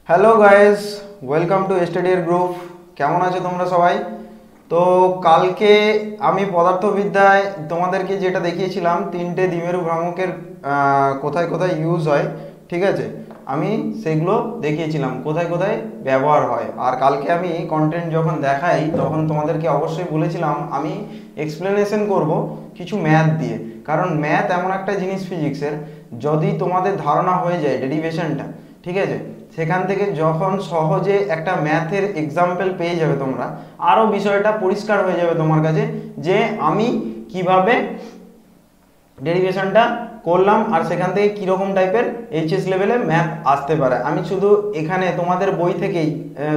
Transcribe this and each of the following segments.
Hello guys, welcome to স্টাডিয়ার group. কেমন আছো তোমরা সবাই? তো কালকে আমি পদার্থবিদ্যায় তোমাদেরকে যেটা দেখিয়েছিলাম তিনটে দ্বিমেরু ভ্রামকের কোথায় কোথায় ইউজ হয়, ঠিক আছে, আমি সেগুলো দেখিয়েছিলাম কোথায় কোথায় ব্যবহার হয়। আর কালকে আমি কন্টেন্ট যখন দেখাই তখন তোমাদেরকে অবশ্যই বলেছিলাম আমি এক্সপ্লেনেশন করব কিছু ম্যাথ দিয়ে, কারণ ম্যাথ এমন একটা জিনিস ফিজিক্সের, যদি তোমাদের ধারণা হয়ে যায় ডেরিভেশনটা, ঠিক আছে, সেখান থেকে যখন সহজে একটা ম্যাথের এক্সাম্পল পেয়ে যাবে তোমরা, আরও বিষয়টা পরিষ্কার হয়ে যাবে তোমার কাছে যে আমি কিভাবে ডেরিভেশনটা করলাম আর সেখান থেকে কীরকম টাইপের এইচএস লেভেলে ম্যাথ আসতে পারে। আমি শুধু এখানে তোমাদের বই থেকেই,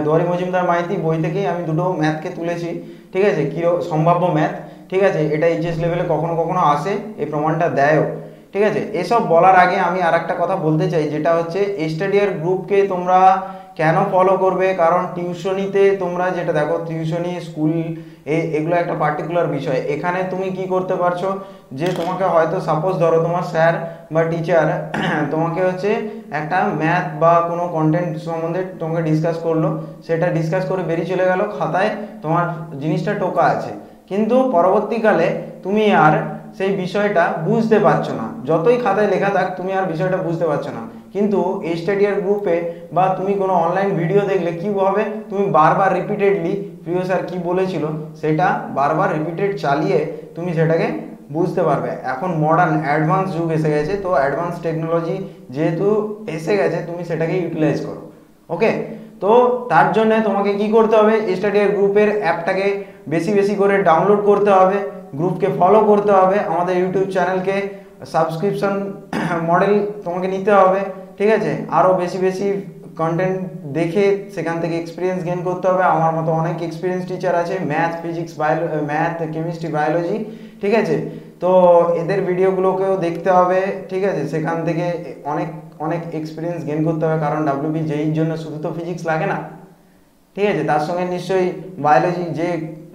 দুয়ারি মজুমদার মাইতি বই থেকেই আমি দুটো ম্যাথকে তুলেছি, ঠিক আছে, সম্ভাব্য ম্যাথ, ঠিক আছে, এটা এইচএস লেভেলে কখনো কখনো আসে, এই প্রমাণটা দেয়ও, ঠিক আছে। এসব বলার আগে আমি আর একটা কথা বলতে চাই, যেটা হচ্ছে স্টাডিয়ার গ্রুপকে তোমরা কেন ফলো করবে, কারণ টিউশনিতে তোমরা যেটা দেখো, টিউশনি স্কুল এগুলো একটা পার্টিকুলার বিষয়। এখানে তুমি কি করতে পারছো যে তোমাকে হয়তো সাপোজ ধরো তোমার স্যার বা টিচার তোমাকে হচ্ছে একটা ম্যাথ বা কোনো কন্টেন্ট সম্বন্ধে তোমাকে ডিসকাস করলো, সেটা ডিসকাস করে বেরিয়ে চলে গেল, খাতায় তোমার জিনিসটা টোকা আছে, কিন্তু পরবর্তীকালে তুমি আর সেই বিষয়টা বুঝতে পারছো না, যতই খাতায় লেখা থাক তুমি আর বিষয়টা বুঝতে পারছো না। কিন্তু স্টাডিয়ার গ্রুপে বা তুমি কোনো অনলাইন ভিডিও দেখলে কি হবে, তুমি বারবার রিপিটেডলি প্রিয় স্যার কী বলেছিল সেটা বারবার রিপিটেড চালিয়ে তুমি সেটাকে বুঝতে পারবে। এখন মডার্ন অ্যাডভান্স যুগ এসে গেছে, তো অ্যাডভান্স টেকনোলজি যেহেতু এসে গেছে তুমি সেটাকে ইউটিলাইজ করো। ওকে, তো তার জন্য তোমাকে কি করতে হবে, স্টাডিয়ার গ্রুপের অ্যাপটাকে বেশি বেশি করে ডাউনলোড করতে হবে, গ্রুপকে ফলো করতে হবে, আমাদের ইউটিউব চ্যানেলকে সাবস্ক্রিপশন মডেল তোমাকে নিতে হবে, ঠিক আছে, আরও বেশি বেশি কন্টেন্ট দেখে সেখান থেকে এক্সপিরিয়েন্স গেইন করতে হবে। আমার মতো অনেক এক্সপিরিয়েন্স টিচার আছে, math physics math chemistry biology, ঠিক আছে, তো এদের ভিডিওগুলোকেও দেখতে হবে, ঠিক আছে, সেখান থেকে অনেক অনেক এক্সপিরিয়েন্স গেইন করতে হবে, কারণ ডাব্লিউবি জেইর জন্য শুধু তো ফিজিক্স লাগে না, ঠিক আছে, তার সঙ্গে নিশ্চয়ই বায়োলজি, যে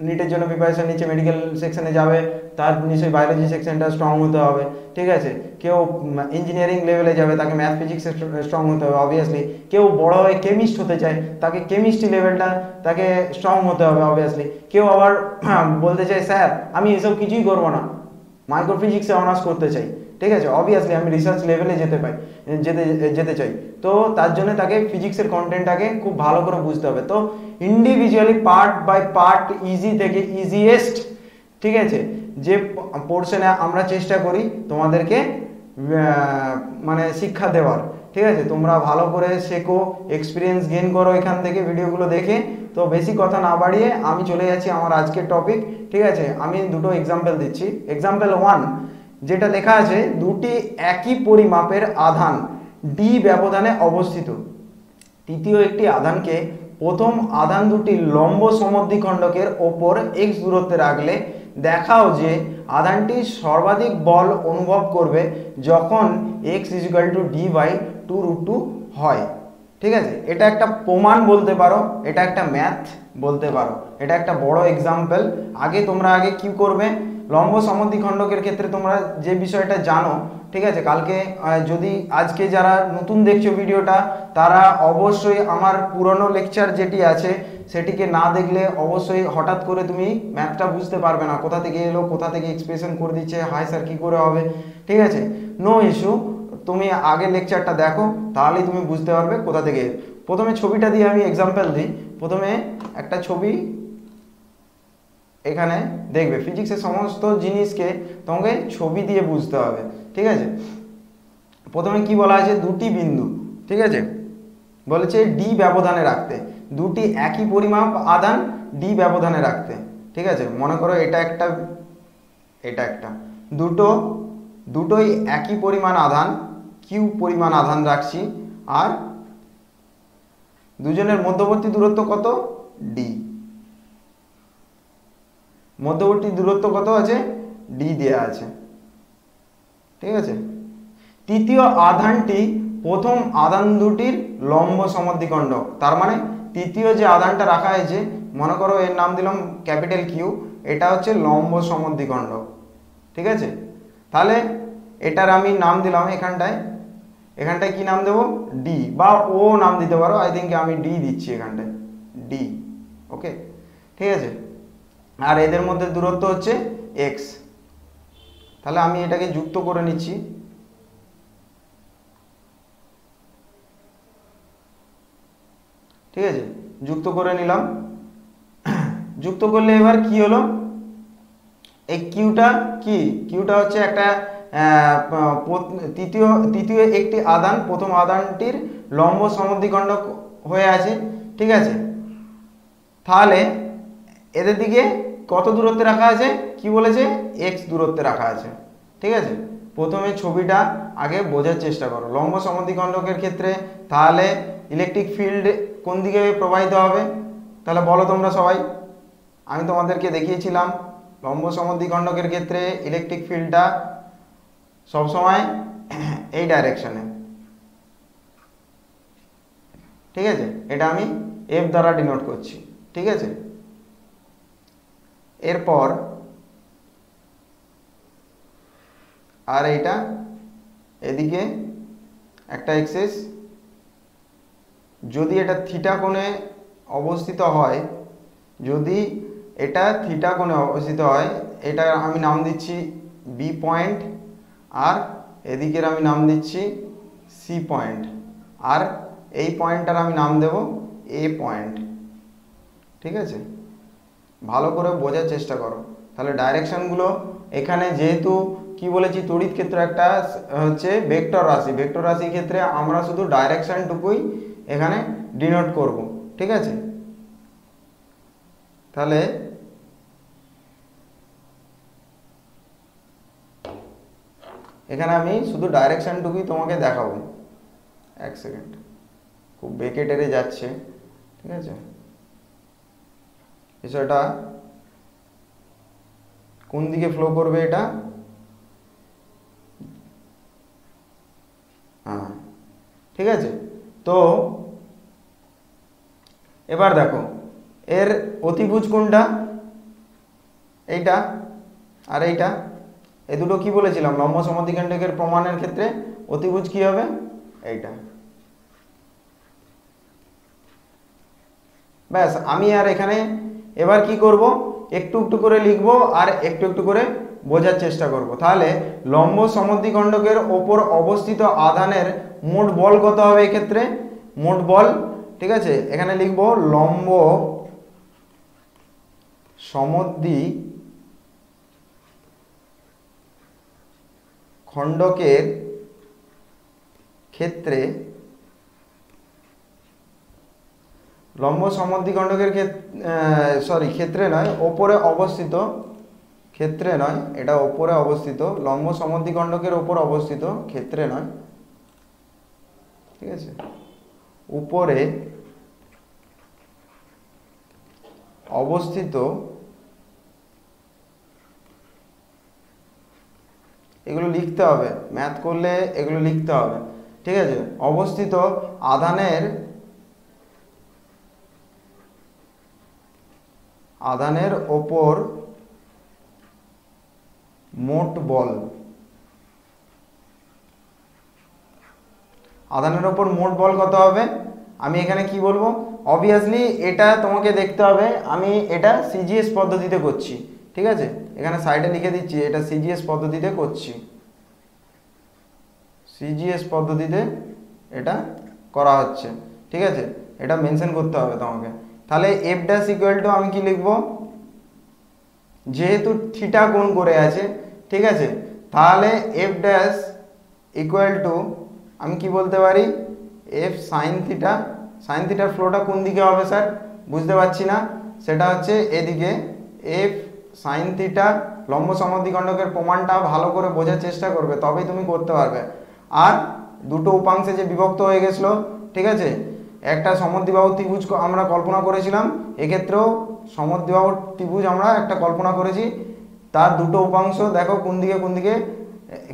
নিটের জন্য প্রিপারেশন নিচ্ছে মেডিকেল সেকশনে যাবে তার নিশ্চয়ই বায়োলজি সেকশনটা স্ট্রং হতে হবে, ঠিক আছে, কেউ ইঞ্জিনিয়ারিং লেভেলে যাবে তাকে ম্যাথ ফিজিক্সে স্ট্রং হতে হবে অবভিয়াসলি, কেউ বড় হয়ে কেমিস্ট হতে চায় তাকে কেমিস্ট্রি লেভেলটা তাকে স্ট্রং হতে হবে অবভিয়াসলি, কেউ আবার বলতে চায় স্যার আমি এসব কিছুই করবো না, মাইক্রোফিজিক্সে অনার্স করতে চাই, ঠিক আছে, অবভিয়াসলি আমি রিসার্চ লেভেলে যেতে চাই, তো তার জন্য তাকে ফিজিক্সের কন্টেন্টটাকে খুব ভালো করে বুঝতে হবে। তো individually part by part, easy থেকে ইজিয়েস্ট, ঠিক আছে, যে পোর্শনে আমরা চেষ্টা করি তোমাদেরকে মানে শিক্ষা দেওয়ার, ঠিক আছে, তোমরা ভালো করে শেখো, এক্সপিরিয়েন্স গেইন করো এখান থেকে ভিডিওগুলো দেখে। তো বেশি কথা না বাড়িয়ে আমি চলে যাচ্ছি আমার আজকের টপিক, ঠিক আছে, আমি দুটো এক্সাম্পল দিচ্ছি। এক্সাম্পল 1 যেটা লেখা আছে, দুটি একই পরিমাপের আধান ডি ব্যবধানে অবস্থিত, তৃতীয় একটি আধানকে প্রথম আধান দুটি লম্ব সমদ্বিখণ্ডকের ওপর এক্স দূরত্বে রাখলে দেখাও যে আধানটি সর্বাধিক বল অনুভব করবে যখন x is equal to d by 2√2 হয়, ঠিক আছে, এটা একটা প্রমাণ বলতে পারো, এটা একটা ম্যাথ বলতে পারো, এটা একটা বড় এক্সাম্পল। তোমরা আগে কি করবে, লম্ব সমদ্বিখণ্ডকের ক্ষেত্রে তোমরা যে বিষয়টা জানো, ঠিক আছে, কালকে যদি আজকে যারা নতুন দেখছো ভিডিওটা তারা অবশ্যই আমার পুরনো লেকচার যেটি আছে সেটিকে না দেখলে অবশ্যই হঠাৎ করে তুমি ম্যাথটা বুঝতে পারবে না, কোথা থেকে এলো, কোথা থেকে এক্সপ্রেশন করে দিচ্ছে, হাই স্যার কী করে হবে, ঠিক আছে, নো ইস্যু, তুমি আগে লেকচারটা দেখো তাহলেই তুমি বুঝতে পারবে কোথা থেকে। প্রথমে ছবিটা দিয়ে আমি এক্সাম্পল দিই। প্রথমে একটা ছবি এখানে দেখবে, ফিজিক্সের সমস্ত জিনিসকে তোমাকে ছবি দিয়ে বুঝতে হবে, ঠিক আছে। প্রথমে কি বলা আছে, দুটি বিন্দু, ঠিক আছে, বলেছে ডি ব্যবধানে রাখতে, দুটি একই পরিমাপ আধান ডি ব্যবধানে রাখতে, ঠিক আছে, মনে করো এটা একটা দুটোই একই পরিমাণ আধান কিউ পরিমাণ আধান রাখছি, আর দুজনের মধ্যবর্তী দূরত্ব কত, ডি, মধ্যবর্তী দূরত্ব কত আছে, ডি দেয়া আছে, ঠিক আছে। তৃতীয় আধানটি প্রথম আধান দুটির লম্ব সমদ্বিখণ্ডক, তার মানে তৃতীয় যে আধানটা রাখা হয়েছে, মনে করো এর নাম দিলাম ক্যাপিটাল কিউ, এটা হচ্ছে লম্ব সমদ্বিখণ্ডক, ঠিক আছে, তাহলে এটার আমি নাম দিলাম এখানটায় এখানটায় কি নাম দেবো, ডি, বা ও নাম দিতে পারো, আই থিঙ্ক আমি ডি দিচ্ছি এখানটায়, ডি। ওকে, ঠিক আছে। আর এদের মধ্যে দূরত্ব হচ্ছে এক্স। তাহলে আমি এটাকে যুক্ত করে নিচ্ছি। ঠিক আছে, যুক্ত করে নিলাম। যুক্ত করলে এবার কি হলো, এই কিউটা কি, কিউটা হচ্ছে একটা তৃতীয় একটি আধান প্রথম আধানটির লম্ব সমদ্বিখণ্ডক হয়ে আছে। ঠিক আছে, তাহলে এদের দিকে কত দূরত্বে রাখা আছে, কি বলেছে, এক্স দূরত্বে রাখা আছে। ঠিক আছে, প্রথমে ছবিটা আগে বোঝার চেষ্টা করো। লম্ব সমদ্বিখণ্ডকের ক্ষেত্রে তাহলে ইলেকট্রিক ফিল্ড কোন দিকে প্রবাহিত হবে, তাহলে বলো তোমরা সবাই। আমি তোমাদেরকে দেখিয়েছিলাম লম্ব সমদ্বিখণ্ডকের ক্ষেত্রে ইলেকট্রিক ফিল্ডটা সবসময় এই ডাইরেকশনে। ঠিক আছে, এটা আমি এফ দ্বারা ডিনোট করছি। ঠিক আছে, এরপর আর এইটা এদিকে একটা এক্সিস, যদি এটা থিটা কোণে অবস্থিত হয়, যদি এটা থিটা কোণে অবস্থিত হয়, এটা আমি নাম দিচ্ছি বি পয়েন্ট, আর এদিকের আমি নাম দিচ্ছি সি পয়েন্ট, আর এই পয়েন্টটার আমি নাম দেব এ পয়েন্ট। ঠিক আছে, ভালো করে বোঝার চেষ্টা করো। তাহলে ডাইরেকশনগুলো এখানে যেহেতু কি বলেছি, তড়িৎ ক্ষেত্র একটা হচ্ছে ভেক্টর রাশি, ভেক্টর রাশির ক্ষেত্রে আমরা শুধু ডাইরেকশনটুকুই এখানে ডিনোট করব। ঠিক আছে, তাহলে এখানে আমি শুধু ডাইরেকশনটুকুই তোমাকে দেখাবো। এক সেকেন্ড, খুব বেঁকে টেরে যাচ্ছে। ঠিক আছে, বিষয়টা কোন দিকে ফ্লো করবে এটা, হ্যাঁ ঠিক আছে। তো এবার দেখো এর অতিভুজ কোনটা, এইটা আর এইটা, এই দুটো কি বলেছিলাম, লম্ব সমদ্বিখণ্ডকের প্রমাণের ক্ষেত্রে অতিভুজ কি হবে, এইটা। ব্যাস, আমি আর এখানে এবার কি করব, একটু একটু করে লিখব আর একটু একটু করে বোঝার চেষ্টা করব। তাহলে লম্ব সমদ্বিখণ্ডকের ওপর অবস্থিত আধানের মোট বল কত হবে এক্ষেত্রে, মোট বল। ঠিক আছে, এখানে লিখব লম্ব সমদ্বিখণ্ডকের ক্ষেত্রে, লম্ব সমদ্বিখণ্ডকের ক্ষেত্রে নয়, ওপরে অবস্থিত, ক্ষেত্রে নয়, এটা ওপরে অবস্থিত, লম্ব সমদ্বিখণ্ডকের ওপর অবস্থিত, ক্ষেত্রে নয়। ঠিক আছে, উপরে অবস্থিত, এগুলো লিখতে হবে, ম্যাথ করলে এগুলো লিখতে হবে। ঠিক আছে, অবস্থিত আধানের ওপর মোট বল, আধানের ওপর মোট বল কত হবে, আমি এখানে কি বলবো, অবভিয়াসলি এটা তোমাকে দেখতে হবে, আমি এটা সিজিএস পদ্ধতিতে করছি। ঠিক আছে, এখানে সাইডে লিখে দিচ্ছি এটা সিজিএস পদ্ধতিতে করছি, সিজিএস পদ্ধতিতে এটা করা হচ্ছে। ঠিক আছে, এটা মেনশন করতে হবে তোমাকে। তাহলে এফ ড্যাশ ইকুয়াল টু আমি কি লিখব, যেহেতু থিটা কোণ করে আছে, ঠিক আছে, তাহলে এফ ড্যাশ ইকুয়াল টু আমি কি বলতে পারি, এফ সাইন থিটা। সাইন থিটার ফ্লোটা কোন দিকে হবে স্যার, বুঝতে পারছি না, সেটা হচ্ছে এদিকে। এফ সাইন থিটা, লম্ব সমদ্বিখণ্ডকের প্রমাণটা ভালো করে বোঝার চেষ্টা করবে, তবেই তুমি করতে পারবে। আর দুটো উপাংশে যে বিভক্ত হয়ে গেছিলো, ঠিক আছে, একটা সমদ্বিবাহু ত্রিভুজ আমরা কল্পনা করেছিলাম, এক্ষেত্রেও সমদ্বিবাহু ত্রিভুজ আমরা একটা কল্পনা করেছি, তার দুটো উপাংশ দেখো কোন দিকে কোন দিকে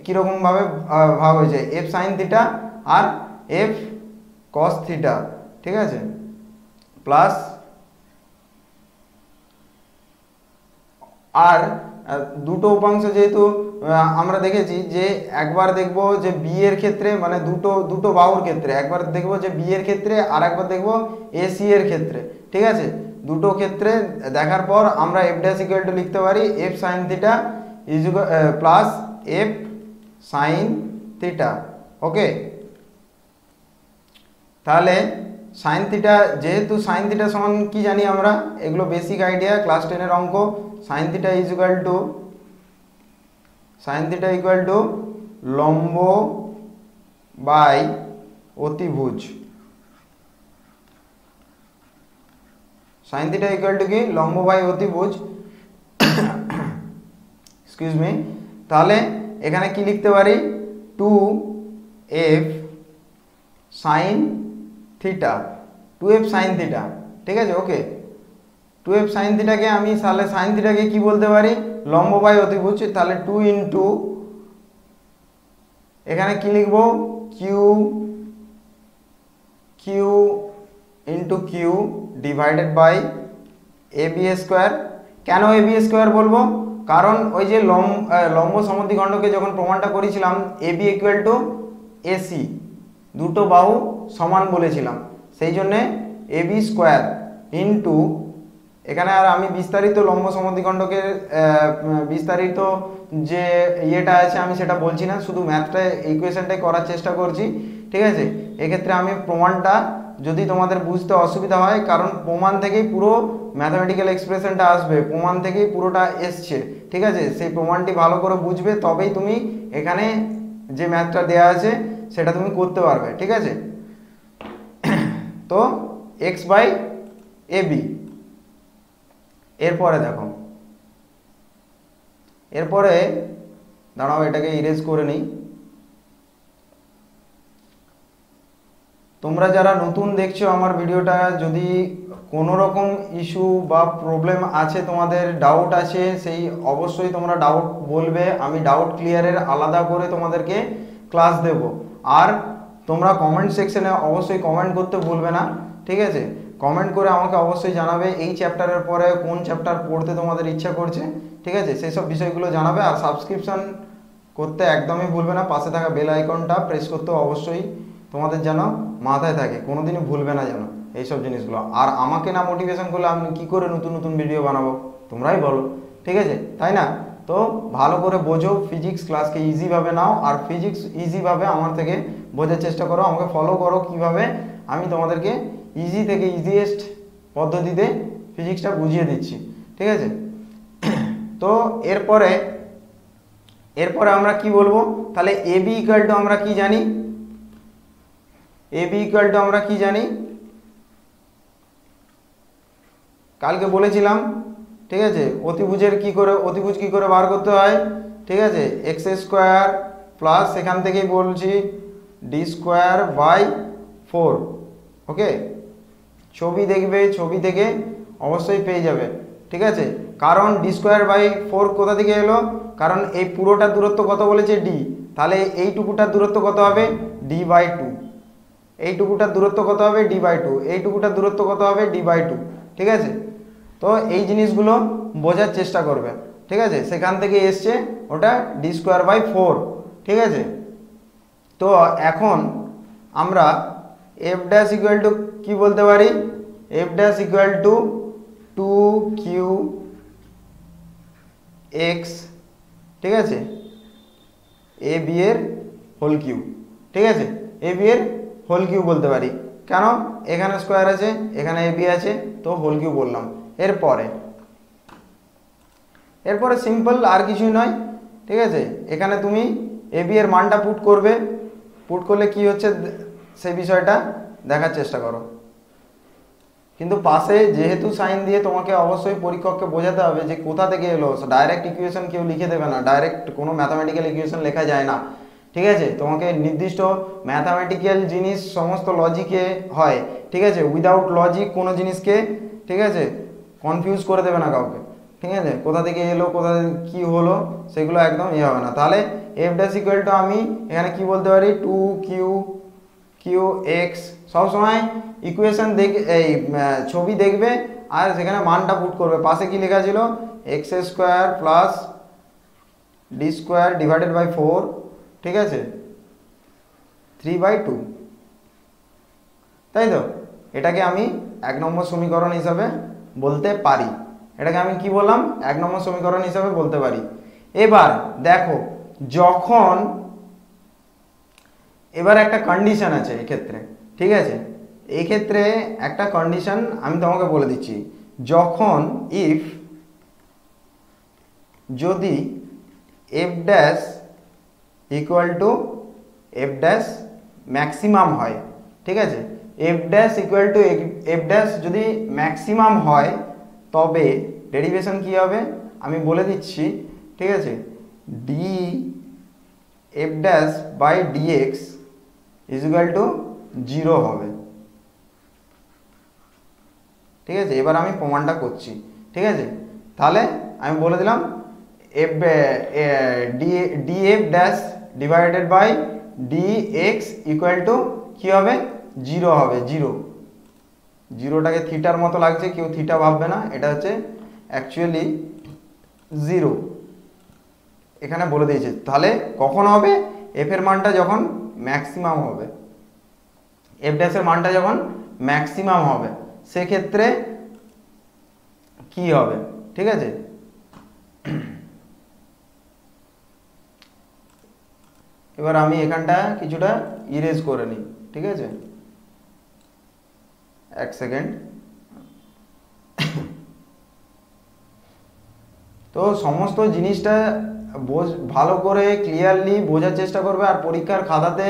কীরকম ভাবে ভাগ হয়েছে, এফ সাইন থিটা আর এফ কস থিটা। ঠিক আছে, প্লাস আর দুটো উপাংশ যেহেতু আমরা দেখেছি যে একবার দেখব যে বি এর ক্ষেত্রে মানে দুটো বাহুর ক্ষেত্রে, একবার দেখব যে বি এর ক্ষেত্রে আর একবার দেখব এসি এর ক্ষেত্রে, ঠিক আছে। দুটো ক্ষেত্রে দেখার পর আমরা এফ ড্যাশ ইকুয়াল টু লিখতে পারি F sine theta is plus F sine theta. Okay, তাহলে সাইন থিটা, যেহেতু সাইন থিটা সমান কি জানি আমরা, এগুলো বেসিক আইডিয়া ক্লাস 10 অঙ্ক। Sign theta is equal two লম্ব বাই অতিভুজ। সাইন থিটা ইকুয়াল টু কি, লম্ব বাই অতিভুজ, এক্সকিউজ মি। তাহলে এখানে কি লিখতে পারি, 2f sine theta, 2f sine theta, ঠিক আছে। ওকে, 2f সাইন থিটাকে আমি তাহলে সাইন থিটাকে কি বলতে পারি, লম্ব বাই অতিভুজ। তাহলে 2 ইন্টু এখানে কি লিখব, q into q divided by a b square. কেন এ বি স্কোয়ার বলবো, কারণ ওই যে লম্ব সমদ্বিখণ্ডকে যখন প্রমাণটা করেছিলাম A B equal to AC, দুটো বাহু সমান বলেছিলাম, সেই জন্যে এ বি স্কোয়ার ইন্টু, এখানে আর আমি বিস্তারিত লম্ব সমদ্বিখণ্ডকের বিস্তারিত যে ইয়েটা আছে আমি সেটা বলছি না, শুধু ম্যাথটা ইকুয়েশনটাই করার চেষ্টা করছি, ঠিক আছে। এক্ষেত্রে আমি প্রমাণটা যদি তোমাদের বুঝতে অসুবিধা হয়, কারণ প্রমাণ থেকেই পুরো ম্যাথমেটিক্যাল এক্সপ্রেশনটা আসবে, প্রমাণ থেকেই পুরোটা এসছে, ঠিক আছে। সেই প্রমাণটি ভালো করে বুঝবে তবেই তুমি এখানে যে ম্যাথটা দেয়া আছে সেটা তুমি করতে পারবে, ঠিক আছে। তো এক্স বাই এ বি, এরপরে দেখো, এরপরে দাঁড়াও এটাকে ইরেজ করে নিই। তোমরা যারা নতুন দেখছো আমার ভিডিওটা, যদি কোনো রকম ইস্যু বা প্রবলেম আছে, তোমাদের ডাউট আছে, সেই অবশ্যই তোমরা ডাউট বলবে, আমি ডাউট ক্লিয়ারের আলাদা করে তোমাদেরকে ক্লাস দেব। আর তোমরা কমেন্ট সেকশনে অবশ্যই কমেন্ট করতে ভুলবে না, ঠিক আছে। কমেন্ট করে আমাকে অবশ্যই জানাবে এই চ্যাপ্টারের পরে কোন চ্যাপ্টার পড়তে তোমাদের ইচ্ছা করছে, ঠিক আছে, সেই সব বিষয়গুলো জানাবে। আর সাবস্ক্রিপশন করতে একদমই ভুলবে না, পাশে থাকা বেল আইকনটা প্রেস করতে অবশ্যই তোমাদের যেন মাথায় থাকে, কোনোদিনই ভুলবে না যেন এইসব জিনিসগুলো। আর আমাকে না মোটিভেশন করলে আমি কি করে নতুন নতুন ভিডিও বানাবো, তোমরাই বলো, ঠিক আছে, তাই না। তো ভালো করে বোঝো, ফিজিক্স ক্লাসকে ইজিভাবে নাও, আর ফিজিক্স ইজিভাবে আমার থেকে বোঝার চেষ্টা করো, আমাকে ফলো করো কিভাবে আমি তোমাদেরকে ইজি থেকে ইজিয়েস্ট পদ্ধতিতে ফিজিক্সটা বুঝিয়ে দিচ্ছি, ঠিক আছে। তো এরপরে আমরা কি বলবো, তাহলে এ বি ইকুয়াল টু আমরা কি জানি, এ বি ইকুয়াল টু আমরা কি জানি, কালকে বলেছিলাম, ঠিক আছে। অতিভুজ কি করে বার করতে হয়, ঠিক আছে, এক্স স্কোয়ার প্লাস এখান থেকেই বলছি ডি স্কোয়ার বাই 4। ওকে, ছবি দেখবে, ছবি থেকে অবশ্যই পেয়ে যাবে, ঠিক আছে। কারণ ডি স্কোয়ার বাই 4 কোথা থেকে এলো, কারণ এই পুরোটার দূরত্ব কত বলেছে ডি, তাহলে এইটুকুটার দূরত্ব কত হবে ডি বাই 2, এইটুকুটার দূরত্ব কত হবে ডি বাই 2, এইটুকুটার দূরত্ব কত হবে ডি বাই 2, ঠিক আছে। তো এই জিনিসগুলো বোঝার চেষ্টা করবে, ঠিক আছে, সেখান থেকে এসছে ওটা ডি স্কোয়ার বাই 4, ঠিক আছে। তো এখন আমরা এফ ড্যাশ ইকুয়াল টু কি বলতে পারি, F dash equal to 2q x, ঠিক আছে, এ বি এর হোল কিউ, ঠিক আছে, এ বি এর হোল কিউ বলতে পারি। কেন, এখানে স্কোয়ার আছে, এখানে এ বি আছে, তো হোল কিউ বললাম। এরপরে সিম্পল, আর কিছুই নয়, ঠিক আছে। এখানে তুমি এ বি এর মানটা পুট করবে, পুট করলে কি হচ্ছে সেই বিষয়টা দেখার চেষ্টা করো। কিন্তু পাশে যেহেতু সাইন দিয়ে তোমাকে অবশ্যই পরীক্ষককে বোঝাতে হবে যে কোথা থেকে এলো, ডাইরেক্ট ইকুয়েশন কেউ লিখে দেবে না, ডাইরেক্ট কোনো ম্যাথামেটিক্যাল ইকুয়েশন লেখা যায় না, ঠিক আছে। তোমাকে নির্দিষ্ট ম্যাথামেটিক্যাল জিনিস সমস্ত লজিকে হয়, ঠিক আছে, উইদাউট লজিক কোনো জিনিসকে, ঠিক আছে, কনফিউজ করে দেবে না কাউকে, ঠিক আছে, কোথা থেকে এলো কোথা থেকে কী হলো সেগুলো একদম ইয়ে হবে না। তাহলে এফ ড্যাশ ইকুয়াল টু আমি এখানে কি বলতে পারি, 2q এক্স, সবসময় ইকুয়েশন এই ছবি দেখবে আর সেখানে মানটা পুট করবে, পাশে কি লেখা ছিল x square plus D square divided by 4, ঠিক আছে, 3/2, তাই তো? এটাকে আমি 1 নম্বর সমীকরণ হিসাবে বলতে পারি। এটাকে আমি কি বললাম? 1 নম্বর সমীকরণ হিসাবে বলতে পারি। এবার দেখো, যখন এবার একটা কন্ডিশন আছে এই ক্ষেত্রে, ঠিক আছে, এই ক্ষেত্রে একটা কন্ডিশন আমি তোমাকে বলে দিচ্ছি। যখন ইফ যদি F dash equal to F dash maximum হয়, ঠিক আছে, F dash equal to F dash যদি ম্যাক্সিমাম হয়, তবে ডেরিভেশন কি হবে আমি বলে দিচ্ছি, ঠিক আছে, d F dash by dx is equal to 0 হবে, ঠিক আছে। এবার আমি প্রমাণটা করছি, ঠিক আছে। তাহলে আমি বলে দিলাম F D F dash divided by D X equal to কী হবে? 0 হবে। 0টাকে থিটার মতো লাগছে, কেউ থিটা ভাববে না, এটা হচ্ছে অ্যাকচুয়ালি 0, এখানে বলে দিয়েছে। তাহলে কখন হবে? এফ এর মানটা যখন ম্যাক্সিমাম হবে, এফ ড্যাশের মানটা যখন ম্যাক্সিমাম হবে, সেক্ষেত্রে কি হবে, ঠিক আছে। এবার আমি এখানটা কিছুটা ইরেজ করে নিই, ঠিক আছে, 1 সেকেন্ড। তো সমস্ত জিনিসটা ভালো করে ক্লিয়ারলি বোঝার চেষ্টা করবে, আর পরীক্ষার খাতাতে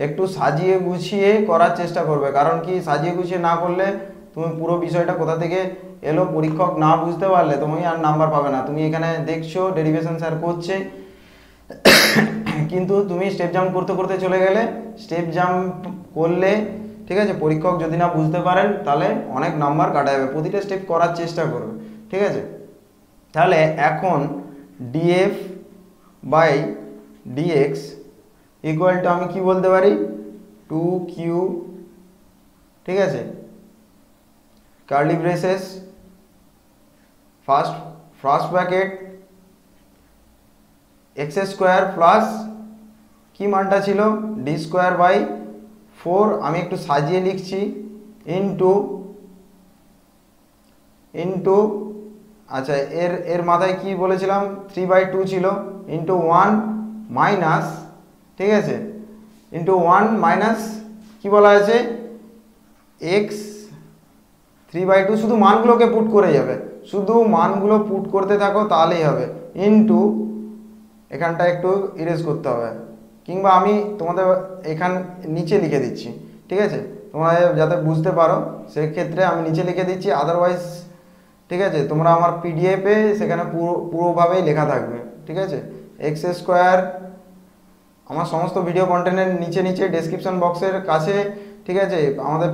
একটু সাজিয়ে গুছিয়ে করার চেষ্টা করবে। কারণ কি, সাজিয়ে গুছিয়ে না করলে তুমি পুরো বিষয়টা কোথা থেকে এলো পরীক্ষক না বুঝতে পারলে তুমি আর নাম্বার পাবে না। তুমি এখানে দেখছো ডেরিভেশন স্যার করছে, কিন্তু তুমি স্টেপ জাম্প করতে করতে চলে গেলে, স্টেপ জাম্প করলে, ঠিক আছে, পরীক্ষক যদি না বুঝতে পারেন তাহলে অনেক নাম্বার কাটা যাবে। প্রতিটা স্টেপ করার চেষ্টা করবে, ঠিক আছে। তাহলে এখন df by dx equal to আমি কি বলতে পারি? 2q, ঠিক আছে, curly braces, first bracket x square plus কি মানটা ছিল? ডি স্কোয়ার বাই 4, আমি একটু সাজিয়ে লিখছি, ইন্টু আচ্ছা এর মাথায় কি বলেছিলাম? 3/2 ছিল, ইন্টু 1 মাইনাস, ঠিক আছে, ইন্টু 1 মাইনাস কি বলা আছে? এক্স 3/2, শুধু মানগুলোকে পুট করে যাবে, শুধু মানগুলো পুট করতে থাকো তাহলেই হবে, ইন্টু এখানটা একটু ইরেজ করতে হবে, কিংবা আমি তোমাদের এখান নিচে লিখে দিচ্ছি, ঠিক আছে, তোমরা যাতে বুঝতে পারো সেক্ষেত্রে আমি নিচে লিখে দিচ্ছি। আদারওয়াইজ, ঠিক আছে, তোমরা আমার পিডিএফে সেখানে পুরোভাবেই লেখা থাকবে, ঠিক আছে। এক্স স্কোয়ার আমার সমস্ত ভিডিও কন্টেন্টের নিচে ডেসক্রিপশন বক্সের কাছে, ঠিক আছে, আমাদের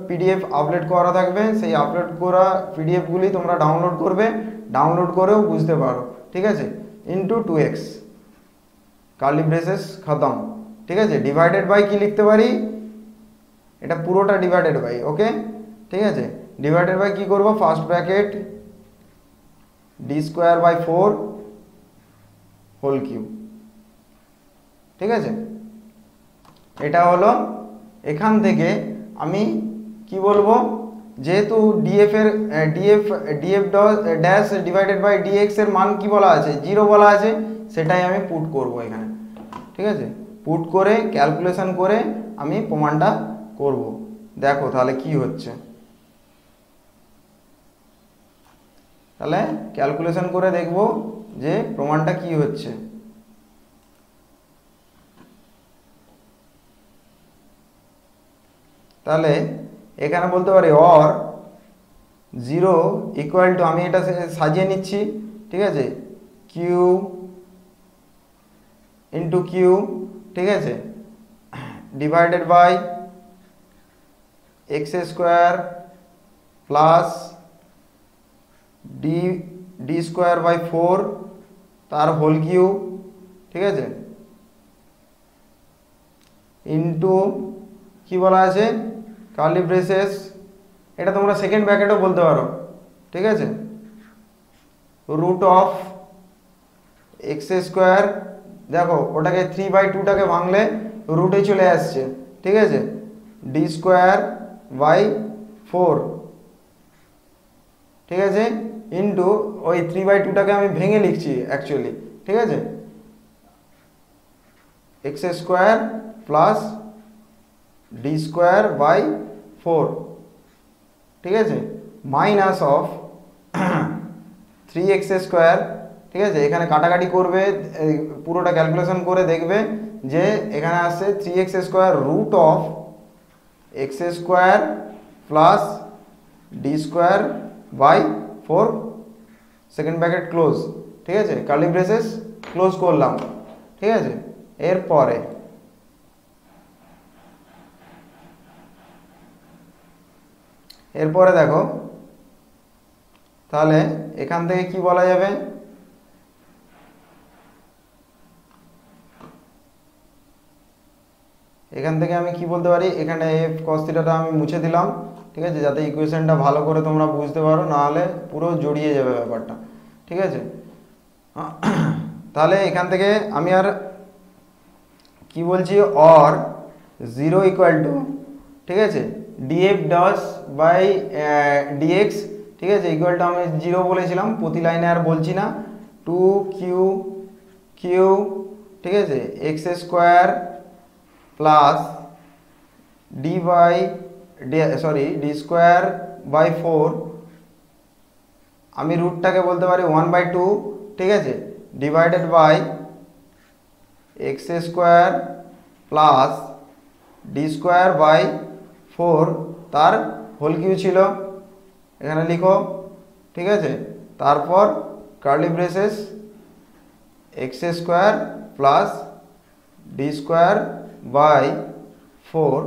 পিডিএফ আপলোড করা থাকবে। সেই আপলোড করা পিডিএফগুলি তোমরা ডাউনলোড করবে, ডাউনলোড করেও বুঝতে পারো, ঠিক আছে, ইন্টু 2x, কার্লি ব্রেসেস খতম, ঠিক আছে। ডিভাইডেড বাই কি লিখতে পারি? এটা পুরোটা ডিভাইডেড বাই, ওকে, ঠিক আছে। ডিভাইডেড বাই কি করব? First bracket d square by 4 whole cube, ঠিক আছে। এটা হলো, এখান থেকে আমি কি বলবো? যেহেতু df dash divided by dx এর মান কি বলা আছে? 0 বলা আছে, সেটাই আমি পুট করব এখানে, ঠিক আছে। পুট করে ক্যালকুলেশন করে আমি প্রমাণটা করব। দেখো তাহলে কি হচ্ছে। তাহলে ক্যালকুলেশন করে দেখব যে প্রমাণটা কি হচ্ছে। তাহলে এখানে বলতে পারি অর 0 ইকুয়াল টু, আমি এটা সাজিয়ে নিচ্ছি, ঠিক আছে, কিউ ইন্টু কিউ, ঠিক আছে, divided by x square plus D square by 4 তার হোল কিউ, ঠিক আছে, ইন্টু কি বলা আছে? কার্লি ব্রেসেস, এটা তোমরা সেকেন্ড ব্র্যাকেটও বলতে পারো, ঠিক আছে, রুট অফ এক্স স্কোয়ার, দেখো ওটাকে 3/2টাকে ভাঙলে রুটে চলে আসছে, ঠিক আছে, ডি স্কোয়ার বাই 4, ঠিক আছে, ইন্টু ওই 3/2টাকে আমি ভেঙে লিখছি অ্যাকচুয়ালি, ঠিক আছে, x square plus D square by 4, ঠিক আছে, মাইনাস অফ 3x স্কোয়ার, ঠিক আছে, এখানে কাটাকাটি করবে, পুরোটা ক্যালকুলেশন করে দেখবে যে এখানে আসছে 3x square root of x square plus D square by 4, second bracket close, ঠিক আছে, কার্লি ব্রেসেস ক্লোজ করলাম, ঠিক আছে। এরপরে দেখো তাহলে এখান থেকে কি বলা যাবে, এখান থেকে আমি কি বলতে পারি, এখানে এফ কস থিটাটা আমি মুছে দিলাম, ঠিক আছে, যাতে ইকুয়েশনটা ভালো করে তোমরা বুঝতে পারো, নাহলে পুরো জড়িয়ে যাবে ব্যাপারটা, ঠিক আছে। তাহলে এখান থেকে আমি আর কি বলছি, অর 0 ইকুয়াল টু, ঠিক আছে, ডিএফ ডস বাই ডিএক্স, ঠিক আছে, ইকুয়াল টু আমি 0 বলেছিলাম, প্রতি লাইনে আর বলছি না, 2q, ঠিক আছে, x square plus D square by 4, আমি রুটটাকে বলতে পারি 1/2, ঠিক আছে, divided by x square plus D square by 4, তার হোল কিউ ছিল, এখানে লিখো, ঠিক আছে, তারপর curly braces X square plus D square by 4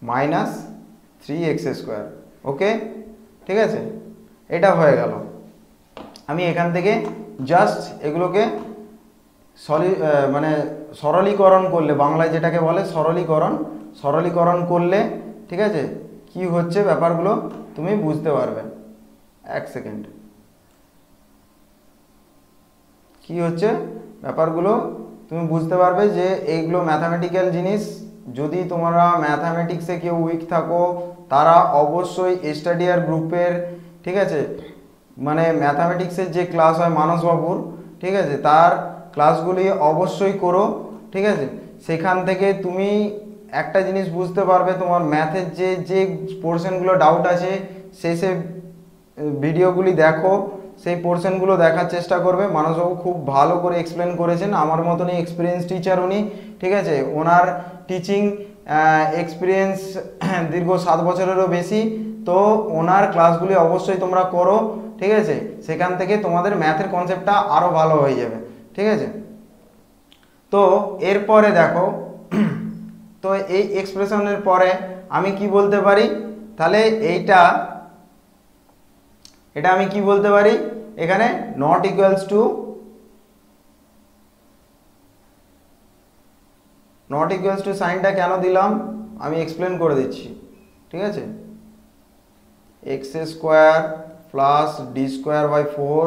minus 3x square, okay, ঠিক আছে, এটা হয়ে গেল। আমি এখান থেকে জাস্ট এগুলোকে মানে সরলীকরণ করলে, বাংলায় যেটাকে বলে সরলীকরণ করলে, ঠিক আছে, কি হচ্ছে ব্যাপারগুলো তুমি বুঝতে পারবে। এক সেকেন্ড, কি হচ্ছে ব্যাপারগুলো তুমি বুঝতে পারবে যে এইগুলো ম্যাথামেটিক্যাল জিনিস। যদি তোমরা ম্যাথামেটিক্সে কেউ উইক থাকো, তারা অবশ্যই স্টাডিয়ার গ্রুপের, ঠিক আছে, মানে ম্যাথামেটিক্সের যে ক্লাস হয় মানসবাবুর, ঠিক আছে, তার ক্লাসগুলি অবশ্যই করো, ঠিক আছে, সেখান থেকে তুমি একটা জিনিস বুঝতে পারবে, তোমার ম্যাথের যে পোর্শনগুলো ডাউট আছে সেই ভিডিওগুলি দেখো, সেই পোর্শনগুলো দেখার চেষ্টা করবে। মানসবাবু খুব ভালো করে এক্সপ্লেন করেছেন, আমার মতনই এক্সপিরিয়েন্স টিচার উনি, ঠিক আছে, ওনার টিচিং এক্সপিরিয়েন্স দীর্ঘ 7 বছরেরও বেশি, তো ওনার ক্লাসগুলি অবশ্যই তোমরা করো, ঠিক আছে, সেখান থেকে তোমাদের ম্যাথের কনসেপ্টটা আরও ভালো হয়ে যাবে, ঠিক আছে। তো এরপরে দেখো, তো এই এক্সপ্রেশনের পরে আমি কি বলতে পারি, তাহলে এটা আমি কি বলতে পারি, এখানে নট ইকুয়ালস টু সাইনটা কেন দিলাম আমি এক্সপ্লেন করে দিচ্ছি, ঠিক আছে, x square plus D square by 4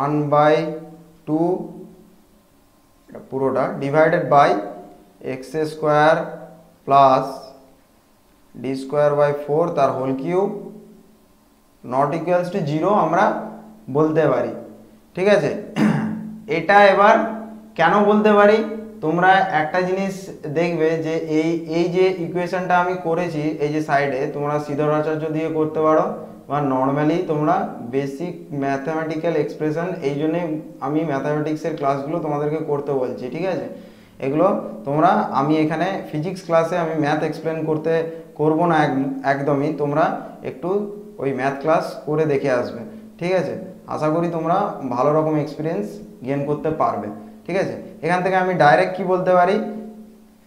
1/2 পুরোটা divided by x square plus D square by 4 তার whole cube not equals to 0 আমরা বলতে পারি, ঠিক আছে। এটা এবার কেন বলতে পারি, তোমরা একটা জিনিস দেখবে যে এই যে ইকুয়েশনটা আমি করেছি, এই যে সাইডে তোমরা শ্রীধর আচার্য দিয়ে করতে পারো, বা নর্মালি তোমরা বেসিক ম্যাথামেটিক্যাল এক্সপ্রেশন, এই জন্যই আমি ম্যাথামেটিক্সের ক্লাসগুলো তোমাদেরকে করতে বলছি, ঠিক আছে। এগুলো তোমরা, আমি এখানে ফিজিক্স ক্লাসে আমি ম্যাথ এক্সপ্লেন করবো না একদমই, তোমরা একটু ওই ম্যাথ ক্লাস করে দেখে আসবে, ঠিক আছে। আশা করি তোমরা ভালো রকম এক্সপিরিয়েন্স গেইন করতে পারবে, ঠিক আছে। এখান থেকে আমি ডাইরেক্ট কি বলতে পারি,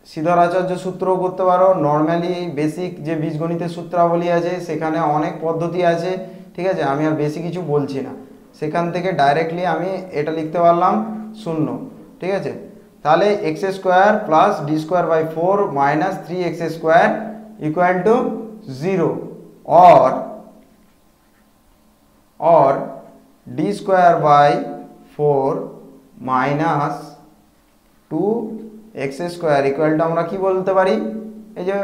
শ্রীধর আচার্য সূত্রও করতে পারো, নর্মালি বেসিক যে বীজগণিতের সূত্রাবলী আছে সেখানে অনেক পদ্ধতি আছে, ঠিক আছে, আমি আর বেশি কিছু বলছি না, সেখান থেকে ডাইরেক্টলি আমি এটা লিখতে পারলাম 0, ঠিক আছে। তাহলে x square plus D square by 4 minus 3x square equal to 0, or d square by 4 minus 2 x square equal to আমরা কি বলতে পারি, এই যে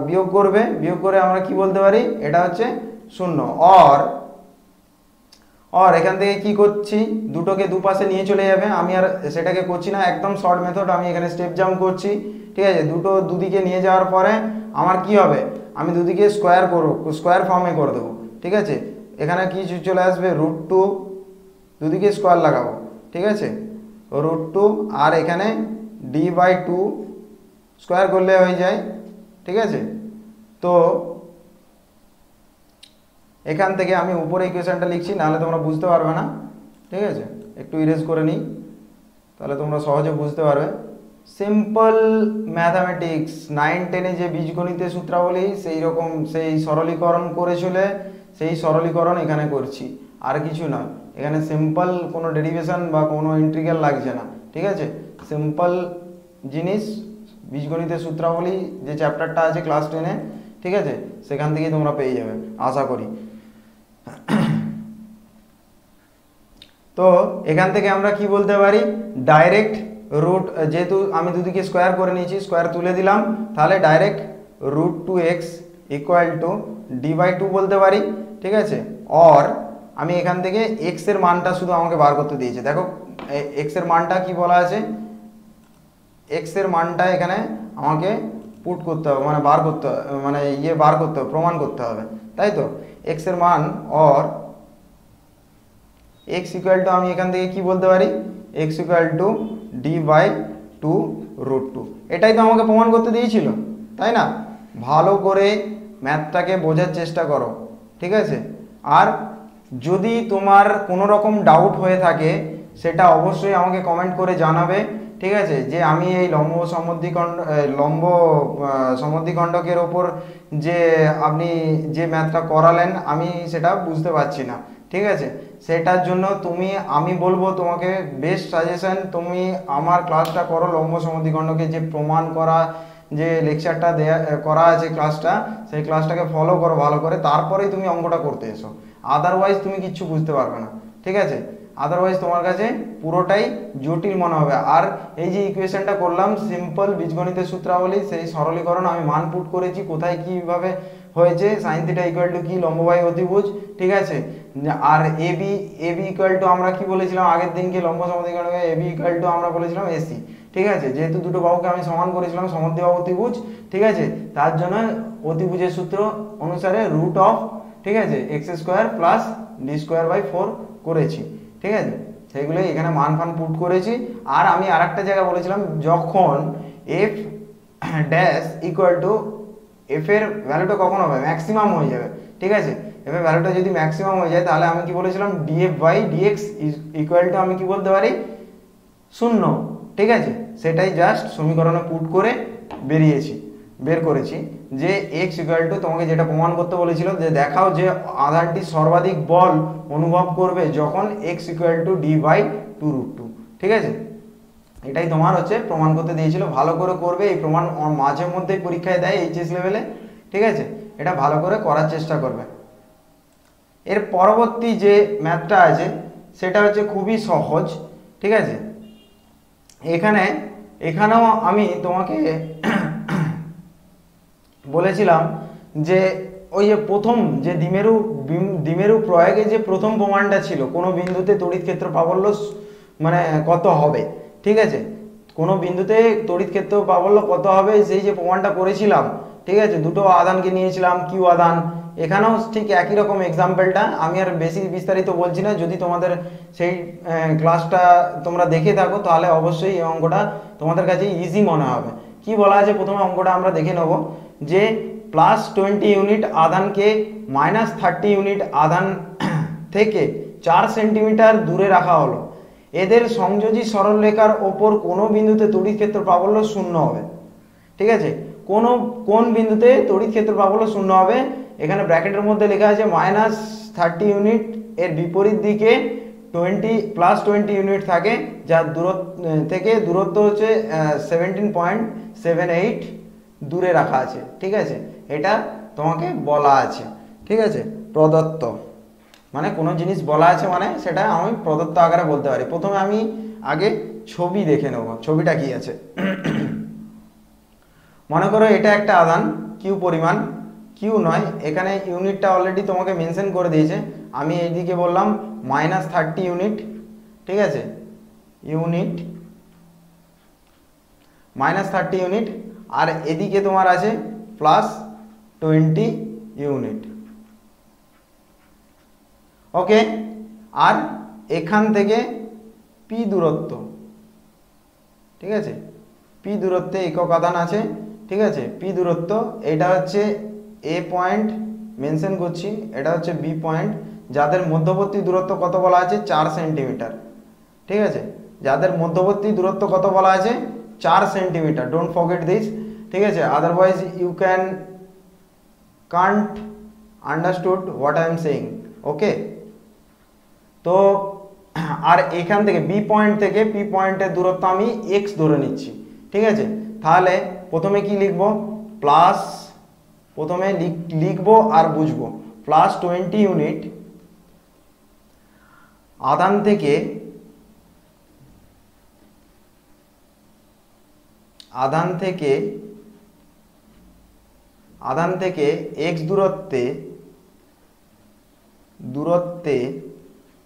বিয়োগ করবে, বিয়োগ করে আমরা কি বলতে পারি, এটা হচ্ছে 0। और এখান থেকে কি করছি, দুটোকে দুপাশে নিয়ে চলে যাবে, আমি আর সেটাকে করছি না, একদম শর্ট মেথড, আমি এখানে স্টেপ জাম্প করছি। ঠিক আছে, দুটো দুদিকে নিয়ে যাওয়ার পরে আমার কি হবে, আমি দুদিকে স্কোয়ার করব, স্কোয়ার ফর্মে করে দেবো। ঠিক আছে, এখানে কি চলে আসবে, √2, দুদিকে স্কোয়ার লাগাবো। ঠিক আছে, √2 আর এখানে d/2 স্কোয়ার করলে হয়ে যায়। ঠিক আছে, তো এখান থেকে আমি উপরে ইকুয়েশনটা লিখছি, নাহলে তোমরা বুঝতে পারবে না। ঠিক আছে, একটু ইরেজ করে নিই, তাহলে তোমরা সহজে বুঝতে পারবে। সিম্পল ম্যাথামেটিক্স 9-10-এ যে বীজগণিতের সূত্রাবলী সেই রকম, সেই সরলীকরণ করেছিলে, সেই সরলীকরণ এখানে করছি, আর কিছু না। এখানে সিম্পল কোনো ডেরিভেশন বা কোনো ইন্টিগ্রাল লাগছে না। ঠিক আছে, সিম্পল জিনিস, বীজগণিতের সূত্রাবলী যে চ্যাপ্টারটা আছে ক্লাস 10-এ, ঠিক আছে, সেখান থেকেই তোমরা পেয়ে যাবে আশা করি। তো এখান থেকে আমরা কি বলতে পারি, ডাইরেক্ট রুট, যেহেতু আমি দুদিকে স্কোয়ার করে নিয়েছি, স্কোয়ার তুলে দিলাম, তাহলে direct √2x equal to d/2 বলতে পারি। ঠিক আছে, और আমি এখান থেকে x এর মানটা শুধু আমাকে বার করতে দিয়েছে। দেখো x এর মানটা কি বলা আছে, x এর মানটা এখানে আমাকে পুট করতে হবে, মানে বার করতে হবে, মানে বার করতে হবে, প্রমাণ করতে হবে, তাই তো। x এর মান और x ইকুয়াল টু আমি এখান থেকে কি বলতে পারি, x ইকুয়াল টু d/2 √2, এটাই তো আমাকে প্রমাণ করতে দিয়েছিল, তাই না। ভালো করে ম্যাথটাকে বোঝার চেষ্টা করো। ঠিক আছে, আর যদি তোমার কোনো রকম ডাউট হয়ে থাকে সেটা অবশ্যই আমাকে কমেন্ট করে জানাবে। ঠিক আছে, যে আমি এই লম্ব সমদ্বিখণ্ডকের ওপর যে আপনি যে ম্যাথটা করালেন আমি সেটা বুঝতে পারছি না। ঠিক আছে, সেটার জন্য আমি বলবো তোমাকে বেস্ট সাজেশন, তুমি আমার ক্লাসটা করো, লম্ব সমদ্বিখণ্ডকে যে প্রমাণ করা যে লেকচারটা করা আছে ক্লাসটা, সেই ক্লাসটাকে ফলো করো ভালো করে, তারপরেই তুমি অঙ্কটা করতে এসো। আদারওয়াইজ তুমি কিচ্ছু বুঝতে পারবে না। ঠিক আছে, আদারওয়াইজ তোমার কাছে পুরোটাই জটিল মনে হবে। আর এই যে ইকুয়েশনটা করলাম সিম্পল বীজগণিতের সূত্রাবলী, সেই সরলীকরণ আমি মান পুট করেছি, কোথায় কিভাবে হয়েছে, sin θ ইকুয়াল টু কি, লম্ব বাই অতিভুজ। ঠিক আছে, আর এবি ইকুয়াল টু আমরা কি বলেছিলাম আগের দিনকে, লম্ব সমদ্বিখণ্ডকে এবি ইকুয়াল টু আমরা বলেছিলাম এসি। ঠিক আছে, যেহেতু দুটো বাহুকে আমি সমান করেছিলাম, সমদ্বিবাহু অতিভুজ। ঠিক আছে, তার জন্য অতিভুজের সূত্র অনুসারে √, ঠিক আছে, x² প্লাস d²/4 করেছি। ঠিক আছে, সেইগুলোই এখানে মান ফান পুট করেছি। আর আমি আরেকটা জায়গায় বলেছিলাম, যখন f dash equal to, F এর ভ্যালুটা কখন হবে, ম্যাক্সিমাম হয়ে যাবে। ঠিক আছে, এফ এর ভ্যালুটা যদি ম্যাক্সিমাম হয়ে যায়, তাহলে আমি কি বলেছিলাম, df/dx ইকুয়াল টু আমি কি বলতে পারি, 0। ঠিক আছে, সেটাই জাস্ট সমীকরণে পুট করে বের করেছি যে x ইকুয়াল টু, তোমাকে যেটা প্রমাণ করতে বলেছিল, যে দেখাও যে আধানটি সর্বাধিক বল অনুভব করবে যখন x ইকুয়াল টু d/2 √2। ঠিক আছে, এটাই তোমার হচ্ছে প্রমাণ করতে দিয়েছিল, ভালো করে করবে। এই প্রমাণ মাঝে মধ্যেই পরীক্ষায় দেয় এইচএস লেভেলে। ঠিক আছে, এটা ভালো করে করার চেষ্টা করবে। এর পরবর্তী যে ম্যাথটা আছে সেটা হচ্ছে খুবই সহজ। ঠিক আছে, এখানেও আমি তোমাকে বলেছিলাম যে ওই যে প্রথম যে দ্বিমেরু প্রয়োগে যে প্রথম প্রমাণটা ছিল, কোনো বিন্দুতে তড়িৎ ক্ষেত্র প্রাবল্য মানে কত হবে। ঠিক আছে, কোনো বিন্দুতে তড়িৎ ক্ষেত্র প্রাবল্য কত হবে, সেই যে প্রমাণটা করেছিলাম। ঠিক আছে, দুটো আধানকে নিয়েছিলাম, কিউ আধান। এখানেও ঠিক একই রকম এক্সাম্পলটা, আমি আর বেশি বিস্তারিত বলছি না। যদি তোমাদের সেই ক্লাসটা তোমরা দেখে থাকো, তাহলে অবশ্যই এই অঙ্কটা তোমাদের কাছে ইজি মনে হবে। কি বলা আছে, প্রথমে অঙ্কটা আমরা দেখে নেব, যে +20 ইউনিট আধানকে -30 ইউনিট আধান থেকে 4 সেন্টিমিটার দূরে রাখা হলো। এদের সংযোজী সরলরেখার ওপর কোনো বিন্দুতে তড়িৎ ক্ষেত্র প্রাবল্য 0 হবে। ঠিক আছে, কোন বিন্দুতে তড়িৎ ক্ষেত্র প্রাবল্য 0 হবে, এখানে ব্র্যাকেটের মধ্যে লেখা আছে -30 ইউনিট, এর বিপরীত দিকে +20 ইউনিট থাকে, যার দূরত্ব হচ্ছে 17.78 দূরে রাখা আছে। ঠিক আছে, এটা তোমাকে বলা আছে। ঠিক আছে, প্রদত্ত। মানে কোনো জিনিস বলা আছে মানে সেটা আমি প্রদত্ত আকারে বলতে পারি। প্রথমে আমি আগে ছবি দেখে নেব, ছবিটা কি আছে। মনে করো এটা একটা আধান কিউ পরিমাণ, কিউ নয়, এখানে ইউনিটটা অলরেডি তোমাকে মেনশন করে দিয়েছে। আমি এইদিকে বললাম -30 ইউনিট, ঠিক আছে, ইউনিট -30 ইউনিট, আর এদিকে তোমার আছে +20 ইউনিট। ওকে, আর এখান থেকে পি দূরত্ব, ঠিক আছে, পি দূরত্বে একক আধান আছে, ঠিক আছে, পি দূরত্ব, এটা হচ্ছে এ পয়েন্ট মেনশন করছি, এটা হচ্ছে বি পয়েন্ট, যাদের মধ্যবর্তী দূরত্ব কত বলা আছে 4 সেন্টিমিটার, ঠিক আছে, যাদের মধ্যবর্তী দূরত্ব কত বলা আছে 4 সেন্টিমিটার, ডোন্ট ফরগেট দিস, ঠিক আছে, otherwise you can't understood what I am saying. Okay, তো আর এখান থেকে বি পয়েন্ট থেকে পি পয়েন্টের দূরত্ব আমি এক্স ধরে নিচ্ছি, ঠিক আছে। তাহলে প্রথমে কি লিখবো, প্লাস, প্রথমে লিখবো আর বুঝবো, +20 ইউনিট আধান থেকে এক্স দূরত্বে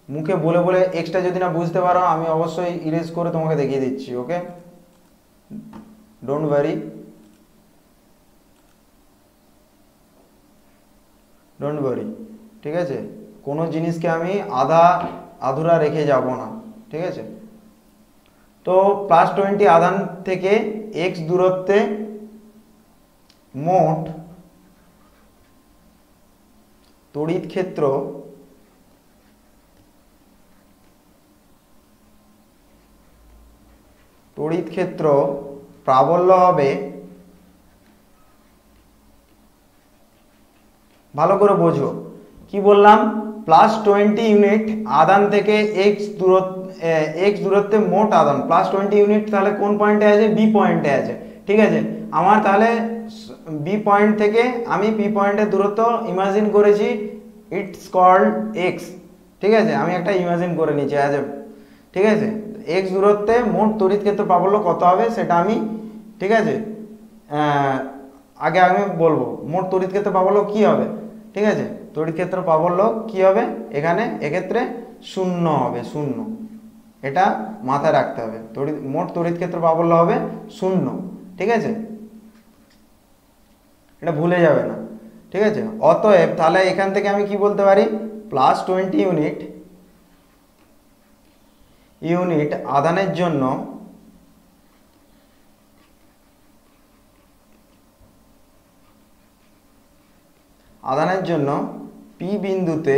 মুখে বলে বলে এক্সটা যদি না বুঝতে পারো আমি অবশ্যই ইরেজ করে তোমাকে দেখিয়ে দিচ্ছি। ওকে, ডোন্ট ওয়ারি, ঠিক আছে, কোনো জিনিসকে আমি আধুরা রেখে যাব না, ঠিক আছে। তো +20 আধান থেকে এক্স দূরত্বে মোট তড়িৎ ক্ষেত্র প্রাবল্য হবে, ভালো করে বোঝো কি বললাম, +20 ইউনিট আধান থেকে এক্স দূরত্বে মোট আধান, +20 ইউনিট, তাহলে কোন পয়েন্টে আছে, বি পয়েন্টে আছে, ঠিক আছে। আমার তাহলে বি পয়েন্ট থেকে আমি পি পয়েন্টের দূরত্ব ইমাজিন করেছি, ইটস কল্ড এক্স, ঠিক আছে, আমি একটা ইমাজিন করে নিচ্ছি অ্যাজ এ, ঠিক আছে, এক্স দূরত্বে মোট তড়িৎ ক্ষেত্র প্রাবল্য কত হবে সেটা আমি, ঠিক আছে, আগে আমি বলবো মোট তড়িৎ ক্ষেত্র প্রাবল্য কি হবে, ঠিক আছে, তড়িৎ ক্ষেত্র প্রাবল্য কি হবে এখানে, এক্ষেত্রে 0 হবে, 0, এটা মাথায় রাখতে হবে, মোট তড়িৎ ক্ষেত্র প্রাবল্য হবে 0, ঠিক আছে, এটা ভুলে যাবে না, ঠিক আছে। অতএব তাহলে এখান থেকে আমি কি বলতে পারি, +20 ইউনিট আধানের জন্য পি বিন্দুতে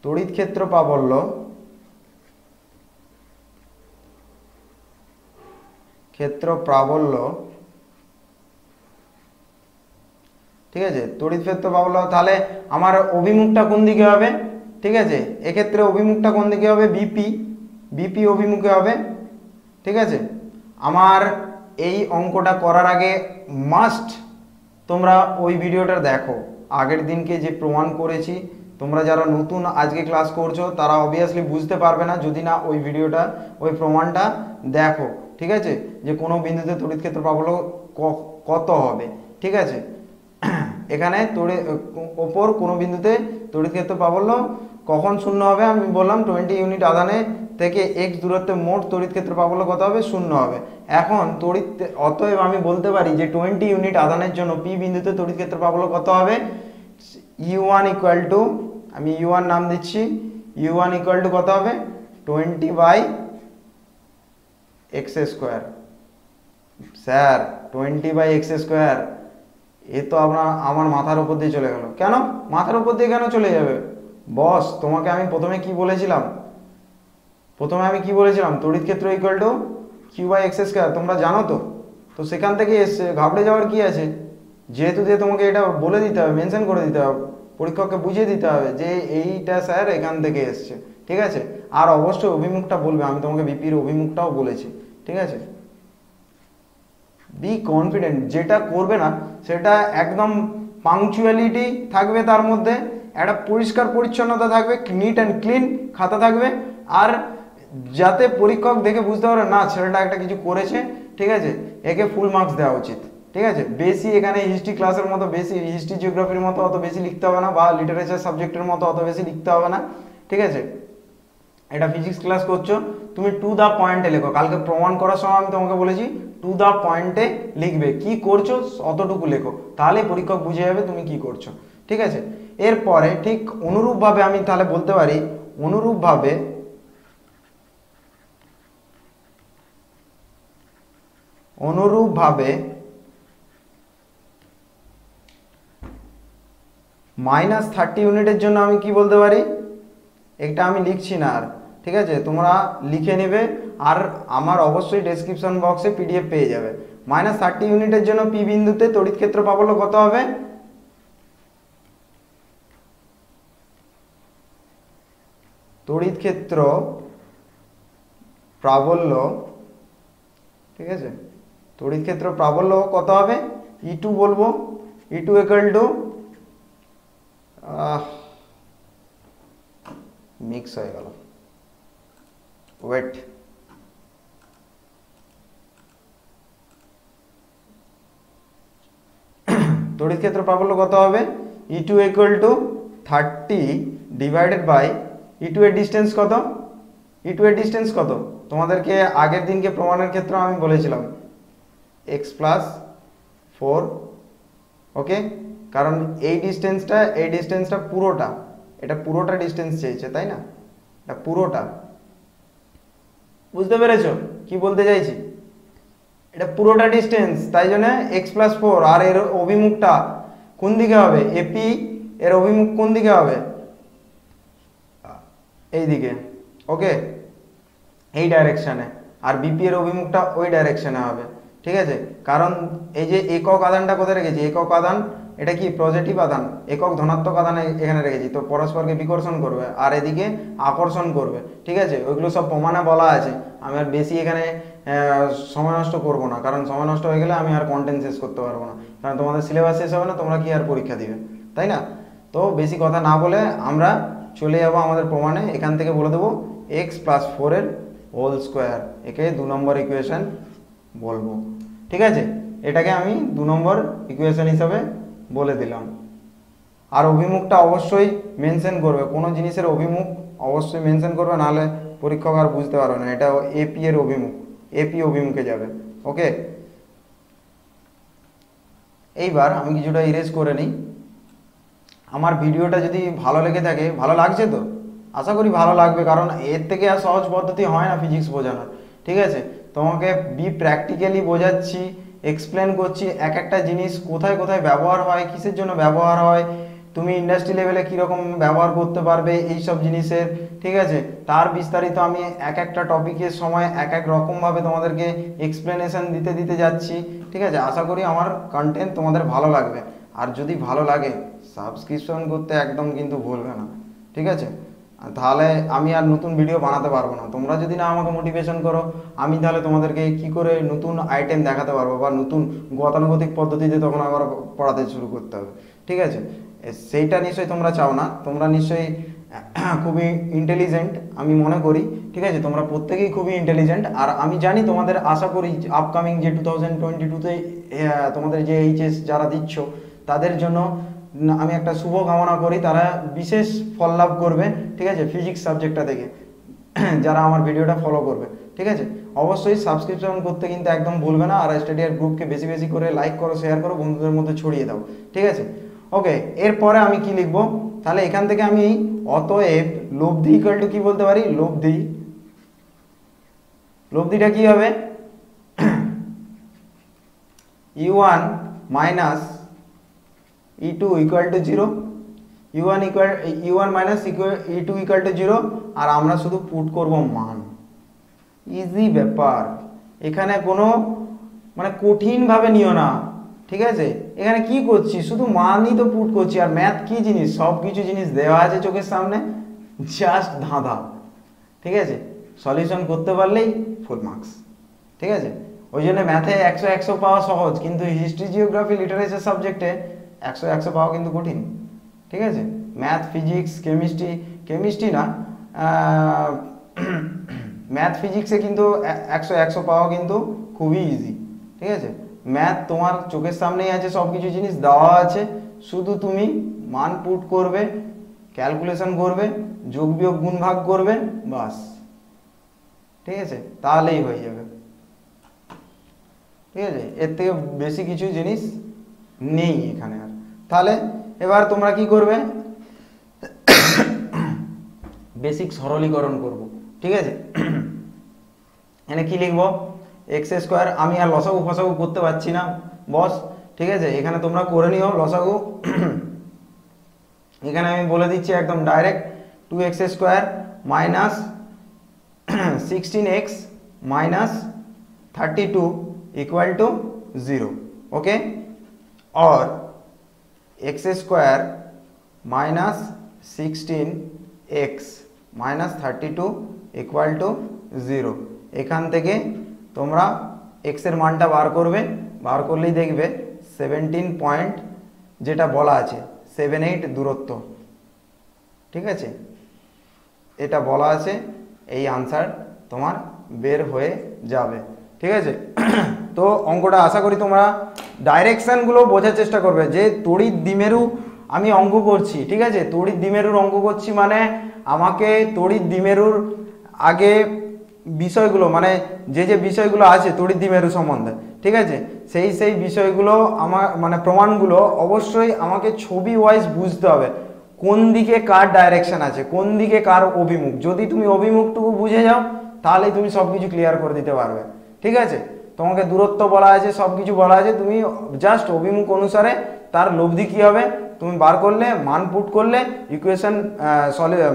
তড়িৎ ক্ষেত্র প্রাবল্য ঠিক আছে, তড়িৎ ক্ষেত্র প্রাবল্য, তাহলে আমার অভিমুখটা কোন দিকে হবে, ঠিক আছে, এক্ষেত্রে অভিমুখটা কোন দিকে হবে, বিপি অভিমুখে হবে, ঠিক আছে। আমার এই অঙ্কটা করার আগে মাস্ট তোমরা ওই ভিডিওটা দেখো, আগের দিনকে যে প্রমাণ করেছি, তোমরা যারা নতুন আজকে ক্লাস করছো তারা অবভিয়াসলি বুঝতে পারবে না যদি না ওই ভিডিওটা, ওই প্রমাণটা দেখো, ঠিক আছে, যে কোনো বিন্দুতে তড়িৎ ক্ষেত্র প্রাবল্য কত হবে, ঠিক আছে। এখানে ওপর কোনো বিন্দুতে তড়িৎ ক্ষেত্র প্রাবল্য কখন 0 হবে, আমি বললাম 20 ইউনিট আধানে থেকে এক্স দূরত্বে মোট তড়িৎ ক্ষেত্র প্রাবল্য কত হবে, 0 হবে। এখন অতএব আমি বলতে পারি যে 20 ইউনিট আধানের জন্য পি বিন্দুতে তড়িৎ ক্ষেত্র প্রাবল্য কত হবে, U1 ইকুয়াল টু, আমি U1 নাম দিচ্ছি, U1 ইকুয়াল টু কত হবে, 20/x²। স্যার 20/x², এ তো আমার মাথার উপর দিয়ে চলে গেল, কেন মাথার উপর দিয়ে কেন চলে যাবে বস, তোমাকে আমি প্রথমে কি বলেছিলাম, তড়িৎ ক্ষেত্র ইকুয়াল টু q/x², তোমরা জানো তো সেখান থেকে এসছে, ঘাবড়ে যাওয়ার কি আছে, যেহেতু তোমাকে এটা বলে দিতে হবে, মেনশন করে দিতে হবে, পরীক্ষককে বুঝিয়ে দিতে হবে যে এইটা স্যার এখান থেকে এসছে, ঠিক আছে। আর অবশ্যই অভিমুখটা বলবে, আমি তোমাকে বিপির অভিমুখটাও বলেছি, ঠিক আছে। বি কনফিডেন্ট, যেটা করবে না সেটা একদম পাংচুয়ালিটি থাকবে, তার মধ্যে একটা পরিষ্কার পরিচ্ছন্নতা থাকবে, নিট অ্যান্ড ক্লিন খাতা থাকবে, আর যাতে পরীক্ষক দেখে বুঝতে পারে না ছেলেটা একটা কিছু করেছে, ঠিক আছে, একে ফুল মার্কস দেওয়া উচিত। ঠিক আছে, বেশি এখানে হিস্ট্রি ক্লাসের মতো বেশি হিস্ট্রি জিওগ্রাফির মতো অত বেশি লিখতে হবে না, বা লিটারেচার সাবজেক্টের মতো অত বেশি লিখতে হবে না। ঠিক আছে, এটা ফিজিক্স ক্লাস করছো, তুমি টু দা পয়েন্টে লেখো। কালকে প্রমাণ করার সময় আমি তোমাকে বলেছি টু দা পয়েন্টে লিখবে, কি করছো অতটুকু লেখো, তাহলে পরীক্ষক বুঝে যাবে তুমি কি করছো। ঠিক আছে, এরপরে ঠিক অনুরূপভাবে আমি তাহলে বলতে পারি, অনুরূপভাবে -30 ইউনিটের জন্য আমি কি বলতে পারি, এটা আমি লিখছি না আর, ঠিক আছে, তোমরা লিখে নেবে, আর আমার অবশ্যই ডেসক্রিপশন বক্সে পিডিএফ পেয়ে যাবে। -30 ইউনিটের জন্য পি বিন্দুতে তড়িৎ ক্ষেত্র প্রাবল্য কত হবে, তড়িৎ ক্ষেত্র প্রাবল্য, ঠিক আছে, তড়িৎ ক্ষেত্র প্রাবল্য কত হবে, E2 বলবো, E2 ইকুয়াল টু মিক্স হয়ে গেল, ওয়েট, তড়িৎ ক্ষেত্র প্রাবল্য কত হবে, E2 equal to 30 divided by E2 এর ডিস্টেন্স কত, E2 এর ডিস্টেন্স কত তোমাদেরকে আগের দিনকে প্রমাণের ক্ষেত্রে আমি বলেছিলাম x প্লাস 4, ওকে, কারণ এই ডিস্টেন্সটা পুরোটা, এটা পুরোটা ডিস্টেন্স চেয়েছে, তাই না, এটা পুরোটা, বুঝতে পেরেছো কি বলতে চাইছি, এটা পুরোটা ডিস্টেন্স, তাই জন্য x প্লাস 4, আর এর অভিমুখটা কোন দিকে হবে, এপি এর অভিমুখ কোন দিকে হবে, এই দিকে, ওকে, এই ডাইরেকশনে, আর বিপি এর অভিমুখটা ওই ডাইরেকশনে হবে। ঠিক আছে, কারণ এই যে একক আধানটা কোথায় রেখেছি, একক আধান এটা কি পজিটিভ আধান, একক ধনাত্মক আধান এখানে রেখেছি, তো পরস্পরকে বিকর্ষণ করবে আর এদিকে আকর্ষণ করবে। ঠিক আছে, ওইগুলো সব প্রমাণে বলা আছে, আমি আর বেশি এখানে সময় নষ্ট করবো না, কারণ সময় নষ্ট হয়ে গেলে আমি আর কন্টেন্ট শেষ করতে পারবো না, কারণ তোমাদের সিলেবাস শেষ হবে না, তোমরা কি আর পরীক্ষা দিবে, তাই না। তো বেশি কথা না বলে আমরা চলে যাবো আমাদের প্রমাণে। এখান থেকে বলে দেবো x প্লাস 4 এর হোল স্কোয়ার, একে 2 নম্বর ইকুয়েশন বলবো। ঠিক আছে, এটাকে আমি 2 নম্বর ইকুয়েশন হিসাবে বলে দিলাম। আর অভিমুখটা অবশ্যই মেনশন করবে, কোনো জিনিসের অভিমুখ অবশ্যই মেনশন করবে, নাহলে পরীক্ষক আর বুঝতে পারবে না এটা এপি এর অভিমুখ, এপি অভিমুখে যাবে। ওকে, এইবার আমি কিছুটা ইরেজ করে নিই। আমার ভিডিওটা যদি ভালো লেগে থাকে, ভালো লাগছে তো, আশা করি ভালো লাগবে, কারণ এর থেকে আর সহজ পদ্ধতি হয় না ফিজিক্স বোঝানোর। ঠিক আছে, তোমাকে প্র্যাকটিক্যালি বোঝাচ্ছি, এক্সপ্লেন করছি এক একটা জিনিস কোথায় কোথায় ব্যবহার হয়, কিসের জন্য ব্যবহার হয়, তুমি ইন্ডাস্ট্রি লেভেলে কীরকম ব্যবহার করতে পারবে এই সব জিনিসের। ঠিক আছে, তার বিস্তারিত আমি এক একটা টপিকের সময় এক এক রকমভাবে তোমাদেরকে এক্সপ্লেনেশন দিতে দিতে যাচ্ছি। ঠিক আছে, আশা করি আমার কন্টেন্ট তোমাদের ভালো লাগবে, আর যদি ভালো লাগে সাবস্ক্রিপশন করতে একদম কিন্তু ভুলবে না। ঠিক আছে, তাহলে আমি আর নতুন ভিডিও বানাতে পারবো না। তোমরা যদি না আমাকে মোটিভেশন করো, আমি তাহলে তোমাদেরকে কি করে নতুন আইটেম দেখাতে পারবো, বা নতুন গতানুগতিক পদ্ধতিতে তখন আবার পড়াতে শুরু করতে হবে। ঠিক আছে, সেইটা নিশ্চয়ই তোমরা চাও না, তোমরা নিশ্চয়ই খুবই ইন্টেলিজেন্ট আমি মনে করি। ঠিক আছে, তোমরা প্রত্যেকেই খুবই ইন্টেলিজেন্ট, আর আমি জানি তোমাদের, আশা করি আপকামিং যে 2022-তে তোমাদের যে এইচএস যারা দিচ্ছ তাদের জন্য আমি একটা শুভ কামনা করি, তারা বিশেষ ফল লাভ করবে। ঠিক আছে, ফিজিক্স সাবজেক্টটা থেকে যারা আমার ভিডিওটা ফলো করবে। ঠিক আছে, অবশ্যই সাবস্ক্রিপশন করতে কিন্তু একদম ভুলবে না, আর স্টাডিয়ার গ্রুপকে বেশি বেশি করে লাইক করো, শেয়ার করো, বন্ধুদের মধ্যে ছড়িয়ে দাও। ঠিক আছে, ওকে, এরপরে আমি কি লিখবো, তাহলে এখান থেকে আমি অতএব লব্ধি ইকুয়াল টু কি বলতে পারি, লব্ধিটা কি হবে, U1 minus E2 equal to 0, U1 minus E2 equal to 0, আর আমরা শুধু পুট করব মান। ইজি ব্যাপার, এখানে কোনো মানে কঠিনভাবে নিও না। ঠিক আছে, এখানে কি করছি, শুধু মানই তো পুট করছি, আর ম্যাথ কি জিনিস, সব কিছু জিনিস দেওয়া আছে চোখের সামনে, জাস্ট ধাঁধা। ঠিক আছে, সলিউশন করতে পারলেই ফুল মার্কস। ঠিক আছে, ওই জন্য ম্যাথে 100 পাওয়া সহজ, কিন্তু হিস্ট্রি জিওগ্রাফি লিটারেচার সাবজেক্টে 100 100 পাওয়া কিন্তু কঠিন, ঠিক আছে। ম্যাথ ফিজিক্স কেমিস্ট্রি না, ম্যাথ ফিজিক্সে কিন্তু 100 100 পাওয়া কিন্তু খুবই ইজি, ঠিক আছে। ম্যাথ তোমার চোখের সামনেই আছে, সব কিছু জিনিস দেওয়া আছে, শুধু তুমি মান পুট করবে, ক্যালকুলেশন করবে, যোগ বিয়োগ গুণ ভাগ করবে, বাস, ঠিক আছে, তাহলেই হয়ে যাবে, ঠিক আছে। এর থেকে বেশি কিছু জিনিস নেই এখানে আর। তাহলে এবার তোমরা কি করবে, বেসিক সরলীকরণ করব, ঠিক আছে। এখানে কি লিখবো, এক্স স্কোয়ার, আমি আর লসাগু ফসাগু করতে পারছি না বস, ঠিক আছে। এখানে তোমরা করে নিও লসাগু। এখানে আমি বলে দিচ্ছি একদম direct, 2x square minus 16x minus 32 equal to 0, okay. और X square minus 16x minus 32 equal to 0। এখান থেকে তোমরা x এর মানটা বার করবে, বার করলেই দেখবে 17 পয়েন্ট যেটা বলা আছে 78 দূরত্ব, ঠিক আছে, এটা বলা আছে, এই আনসার তোমার বের হয়ে যাবে, ঠিক আছে। তো অঙ্কটা আশা করি তোমরা ডাইরেকশনগুলো বোঝার চেষ্টা করবে, যে তড়িৎ দ্বিমেরু আমি অঙ্ক করছি, ঠিক আছে। তড়িৎ দ্বিমেরুর অঙ্ক করছি মানে আমাকে তড়িৎ দ্বিমেরুর আগে বিষয়গুলো, মানে যে বিষয়গুলো আছে তড়িৎ দ্বিমেরু সম্বন্ধে, ঠিক আছে, সেই বিষয়গুলো আমার মানে প্রমাণগুলো অবশ্যই আমাকে ছবি ওয়াইজ বুঝতে হবে, কোন দিকে কার ডাইরেকশন আছে, কোন দিকে কার অভিমুখ। যদি তুমি অভিমুখটুকু বুঝে যাও তাহলেই তুমি সব কিছু ক্লিয়ার করে দিতে পারবে, ঠিক আছে। তোমাকে দূরত্ব বলা আছে, সব কিছু বলা আছে, তুমি জাস্ট অভিমুখ অনুসারে তার লব্ধি কী হবে তুমি বার করলে, মান পুট করলে, ইকুয়েশন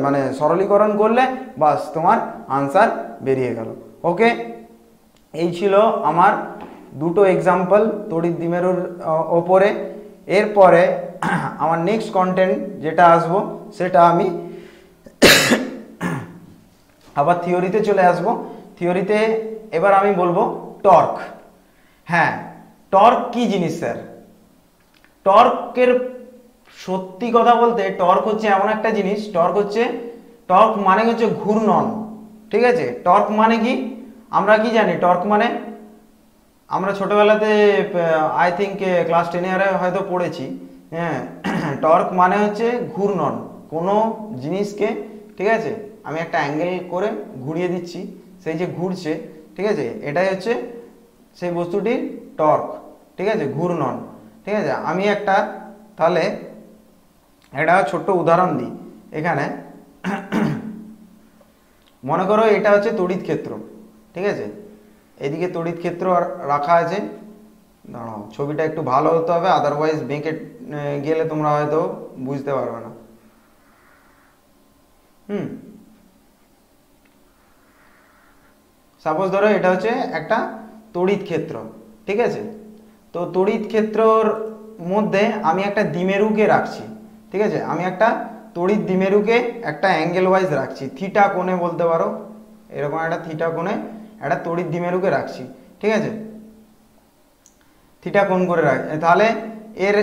মানে সরলীকরণ করলে, বাস তোমার আনসার বেরিয়ে গেল, ওকে। এই ছিল আমার দুটো এক্সাম্পল তড়িৎ দ্বিমেরুর ওপরে। এরপরে আমার নেক্সট কন্টেন্ট যেটা আসবো সেটা আমি আবার থিওরিতে চলে আসবো। থিওরিতে এবার আমি বলবো টর্ক। হ্যাঁ, টর্ক কি জিনিস স্যার? টর্কের সত্যি কথা বলতে টর্ক হচ্ছে এমন একটা জিনিস, টর্ক মানে হচ্ছে ঘূর্ণন, ঠিক আছে। টর্ক মানে কি আমরা কি জানি? টর্ক মানে আমরা ছোটবেলাতে আই থিঙ্ক ক্লাস 10 হয়তো পড়েছি, হ্যাঁ। টর্ক মানে হচ্ছে ঘূর্ণন কোনো জিনিসকে, ঠিক আছে। আমি একটা অ্যাঙ্গেল করে ঘুরিয়ে দিচ্ছি, সেই যে ঘুরছে, ঠিক আছে, এটাই হচ্ছে সেই বস্তুটির টর্ক, ঠিক আছে, ঘূর্ণন, ঠিক আছে। আমি একটা তাহলে একটা ছোট্ট উদাহরণ দিই। এখানে মনে করো এটা হচ্ছে তড়িৎ ক্ষেত্র, ঠিক আছে, এদিকে তড়িৎ ক্ষেত্র রাখা আছে। দাঁড়াও, ছবিটা একটু ভালো হতে হবে, আদারওয়াইজ বেঁকে গেলে তোমরা হয়তো বুঝতে পারবে না। সাপোজ ধরো এটা হচ্ছে একটা তড়িৎ ক্ষেত্র, ঠিক আছে। তো তড়িৎ ক্ষেত্রর মধ্যে আমি একটা দ্বিমেরুকে রাখছি, ঠিক আছে। আমি একটা তড়িৎ দ্বিমেরুকে একটা অ্যাঙ্গেল ওয়াইজ রাখছি, থিটা কোণে বলতে পারো, এরকম একটা থিটা কোণে একটা তড়িৎ দ্বিমেরুকে রাখছি, ঠিক আছে, থিটা কোণ করে রাখ। তাহলে এর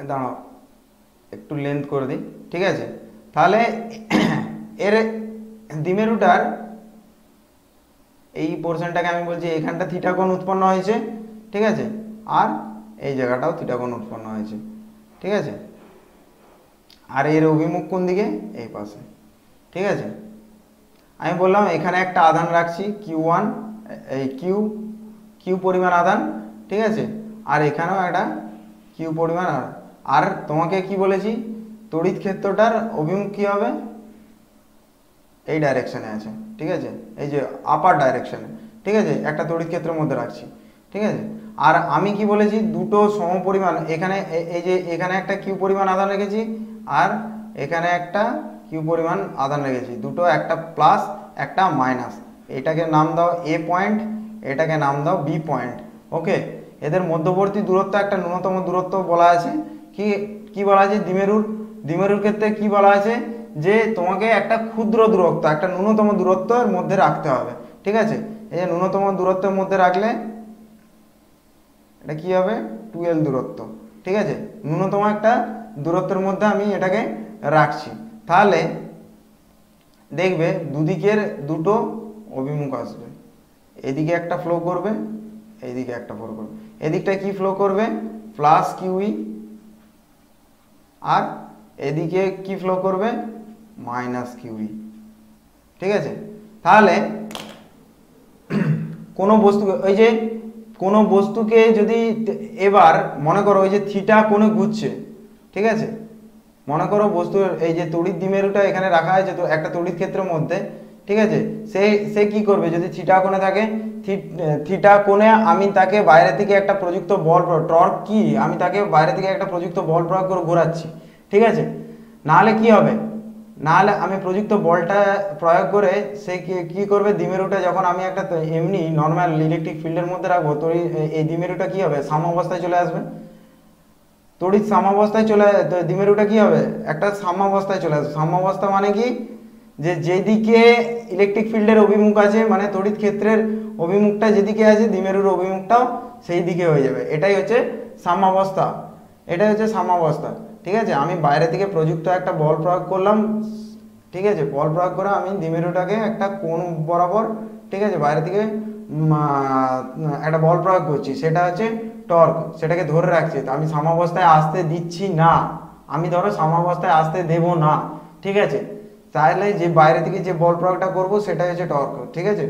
দাঁড়াও একটু লেন্থ করে দিই, ঠিক আছে। তাহলে এর দ্বিমেরুটার এই পোর্শনটাকে আমি বলছি এখানটা থিটা কোণ উৎপন্ন হয়েছে, ঠিক আছে, আর এই জায়গাটাও থিটা কোণ উৎপন্ন হয়েছে, ঠিক আছে। আর এর অভিমুখ কোন দিকে? এই পাশে, ঠিক আছে। আমি বললাম এখানে একটা আধান রাখছি Q1, এই কিউ পরিমাণ আধান, ঠিক আছে, আর এখানেও একটা কিউ পরিমাণ আধান। আর তোমাকে কি বলেছি, তড়িৎ ক্ষেত্রটার অভিমুখ কি হবে? এই ডাইরেকশনে আছে, ঠিক আছে, এই যে আপার ডাইরেকশনে, ঠিক আছে, একটা তড়িৎ ক্ষেত্রের মধ্যে রাখছি, ঠিক আছে। আর আমি কি বলেছি, দুটো সমপরিমাণ, এখানে এই যে এখানে একটা কিউ পরিমাণ আধান রেখেছি আর এখানে একটা কিউ পরিমাণ আধান রেখেছি, দুটো, একটা প্লাস একটা মাইনাস। এটাকে নাম দাও এ পয়েন্ট, এটাকে নাম দাও বি পয়েন্ট, ওকে। এদের মধ্যবর্তী দূরত্ব একটা ন্যূনতম দূরত্ব বলা আছে। কি বলা আছে? দ্বিমেরুর ক্ষেত্রে কি বলা আছে, যে তোমাকে একটা ক্ষুদ্র দূরত্ব, একটা ন্যূনতম দূরত্বের মধ্যে রাখতে হবে, ঠিক আছে। এই যে ন্যূনতম দূরত্বের মধ্যে রাখলে এটা কি হবে? 12 দূরত্ব, ঠিক আছে, ন্যূনতম একটা দূরত্বের মধ্যে আমি এটাকে রাখছি। তাহলে দেখবে দুদিকের দুটো অভিমুখ আসবে, এদিকে একটা ফ্লো করবে, এইদিকে একটা ফ্লো করবে। এদিকটা কি ফ্লো করবে, প্লাস কিউই, আর এদিকে কি ফ্লো করবে, মাইনাস কিউই। ঠিক আছে, তাহলে কোনো বস্তুকে, ওই যে কোনো বস্তুকে যদি এবার মনে করো ওই যে থিটা কোণে ঘুরছে, ঠিক আছে, মনে করো বস্তুর এই যে তড়িৎ দ্বিমেরুটা এখানে রাখা আছে তো একটা তড়িৎ ক্ষেত্রের মধ্যে, ঠিক আছে, সে কি করবে, যদি থিটা কোণে থাকে, থিটা কোণে আমি তাকে বাইরে থেকে একটা প্রযুক্ত বল, টর্ক কি, আমি তাকে বাইরে থেকে একটা প্রযুক্ত বল প্রয়োগ করে ঘোরাচ্ছি, ঠিক আছে। নাহলে কি হবে, নাহলে আমি প্রযুক্ত বলটা প্রয়োগ করে সে কি করবে, দ্বিমেরুটা যখন আমি একটা এমনি নর্মাল ইলেকট্রিক ফিল্ডের মধ্যে রাখবো তো এই দ্বিমেরুটা কি হবে, সাম্যাবস্থায় চলে আসবে। তড়িৎ সাম্যাবস্থায় চলে, দ্বিমেরুটা কি হবে, একটা সাম্যাবস্থায় চলে আসবে। সাম্যাবস্থা মানে কি, যে যেদিকে ইলেকট্রিক ফিল্ডের অভিমুখ আছে, মানে তড়িৎ ক্ষেত্রের অভিমুখটা যেদিকে আছে দ্বিমেরুর অভিমুখটাও সেই দিকে হয়ে যাবে, এটাই হচ্ছে সাম্যাবস্থা, এটাই হচ্ছে সাম্যাবস্থা। ঠিক আছে, আমি বাইরে থেকে প্রযুক্ত একটা বল প্রয়োগ করলাম, ঠিক আছে, বল প্রয়োগ করে আমি দ্বিমেরুটাকে একটা কোণ বরাবর, ঠিক আছে, বাইরে থেকে একটা বল প্রয়োগ করছি, সেটা হচ্ছে টর্ক, সেটাকে ধরে রাখছি, আমি সাম্যাবস্থায় আসতে দিচ্ছি না, আমি ধরো সাম্যাবস্থায় আসতে দেব না, ঠিক আছে, তাহলে যে বাইরে থেকে যে বল প্রয়োগটা করব সেটা হচ্ছে টর্ক। ঠিক আছে,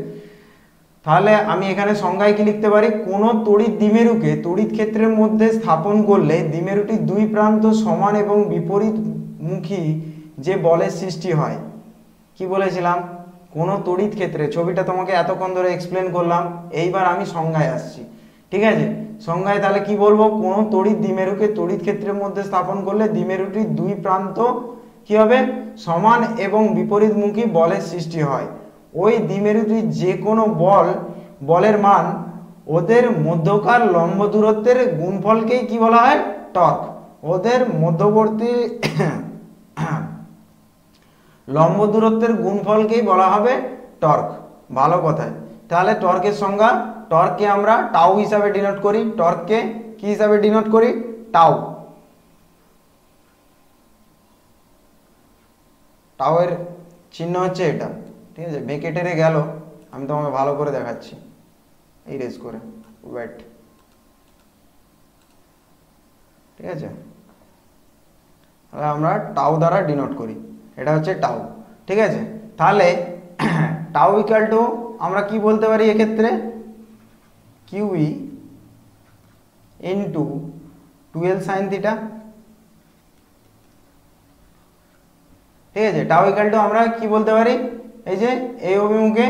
তাহলে আমি এখানে সংজ্ঞায় কি লিখতে পারি, কোন তড়িৎ দ্বিমেরুকে তড়িৎ ক্ষেত্রের মধ্যে স্থাপন করলে দ্বিমেরুটির দুই প্রান্ত সমান এবং বিপরীতমুখী যে বলের সৃষ্টি হয়। কি বলেছিলাম, কোন তড়িৎ ক্ষেত্রে, ছবিটা তোমাকে এতক্ষণ ধরে এক্সপ্লেন করলাম, এইবার আমি সংজ্ঞায় আসছি। ঠিক আছে, সংজ্ঞায় তাহলে কি বলবো, কোন তড়িৎ দ্বিমেরুকে তড়িৎ ক্ষেত্রের মধ্যে স্থাপন করলে দ্বিমেরুটির দুই প্রান্ত কি হবে, সমান এবং বিপরীতমুখী বলের সৃষ্টি হয়। ওই দ্বিমেরুটির যে কোনো বলের মান ওদের মধ্যকার লম্ব দূরত্বের গুণফলকেই কি বলা হয়, টর্ক। ওদের মধ্যবর্তী লম্ব দূরত্বের গুণফলকেই বলা হবে টর্ক। ভালো কথায়, তাহলে টর্কের সংজ্ঞা, টর্ককে আমরা টাউ হিসাবে ডিনোট করি, টর্ককে কি হিসাবে ডিনোট করি, টাউ। টাউ এর চিহ্ন হচ্ছে এটা, ঠিক আছে, বেঁকে টেরে গেল, আমি তোমাকে ভালো করে দেখাচ্ছি, ইরেজ করে, ওয়েট, ঠিক আছে, তাহলে আমরা টাউ দ্বারা ডিনোট করি, এটা হচ্ছে টাউ। ঠিক আছে, তাহলে টাউ ইকুয়াল টু আমরা কি বলতে পারি এক্ষেত্রে, কিউই ইন্টু 12 সাইন থিটা। ঠিক আছে, টাউ ইকুয়াল টু আমরা কি বলতে পারি, এই যে এই অভিমুখে,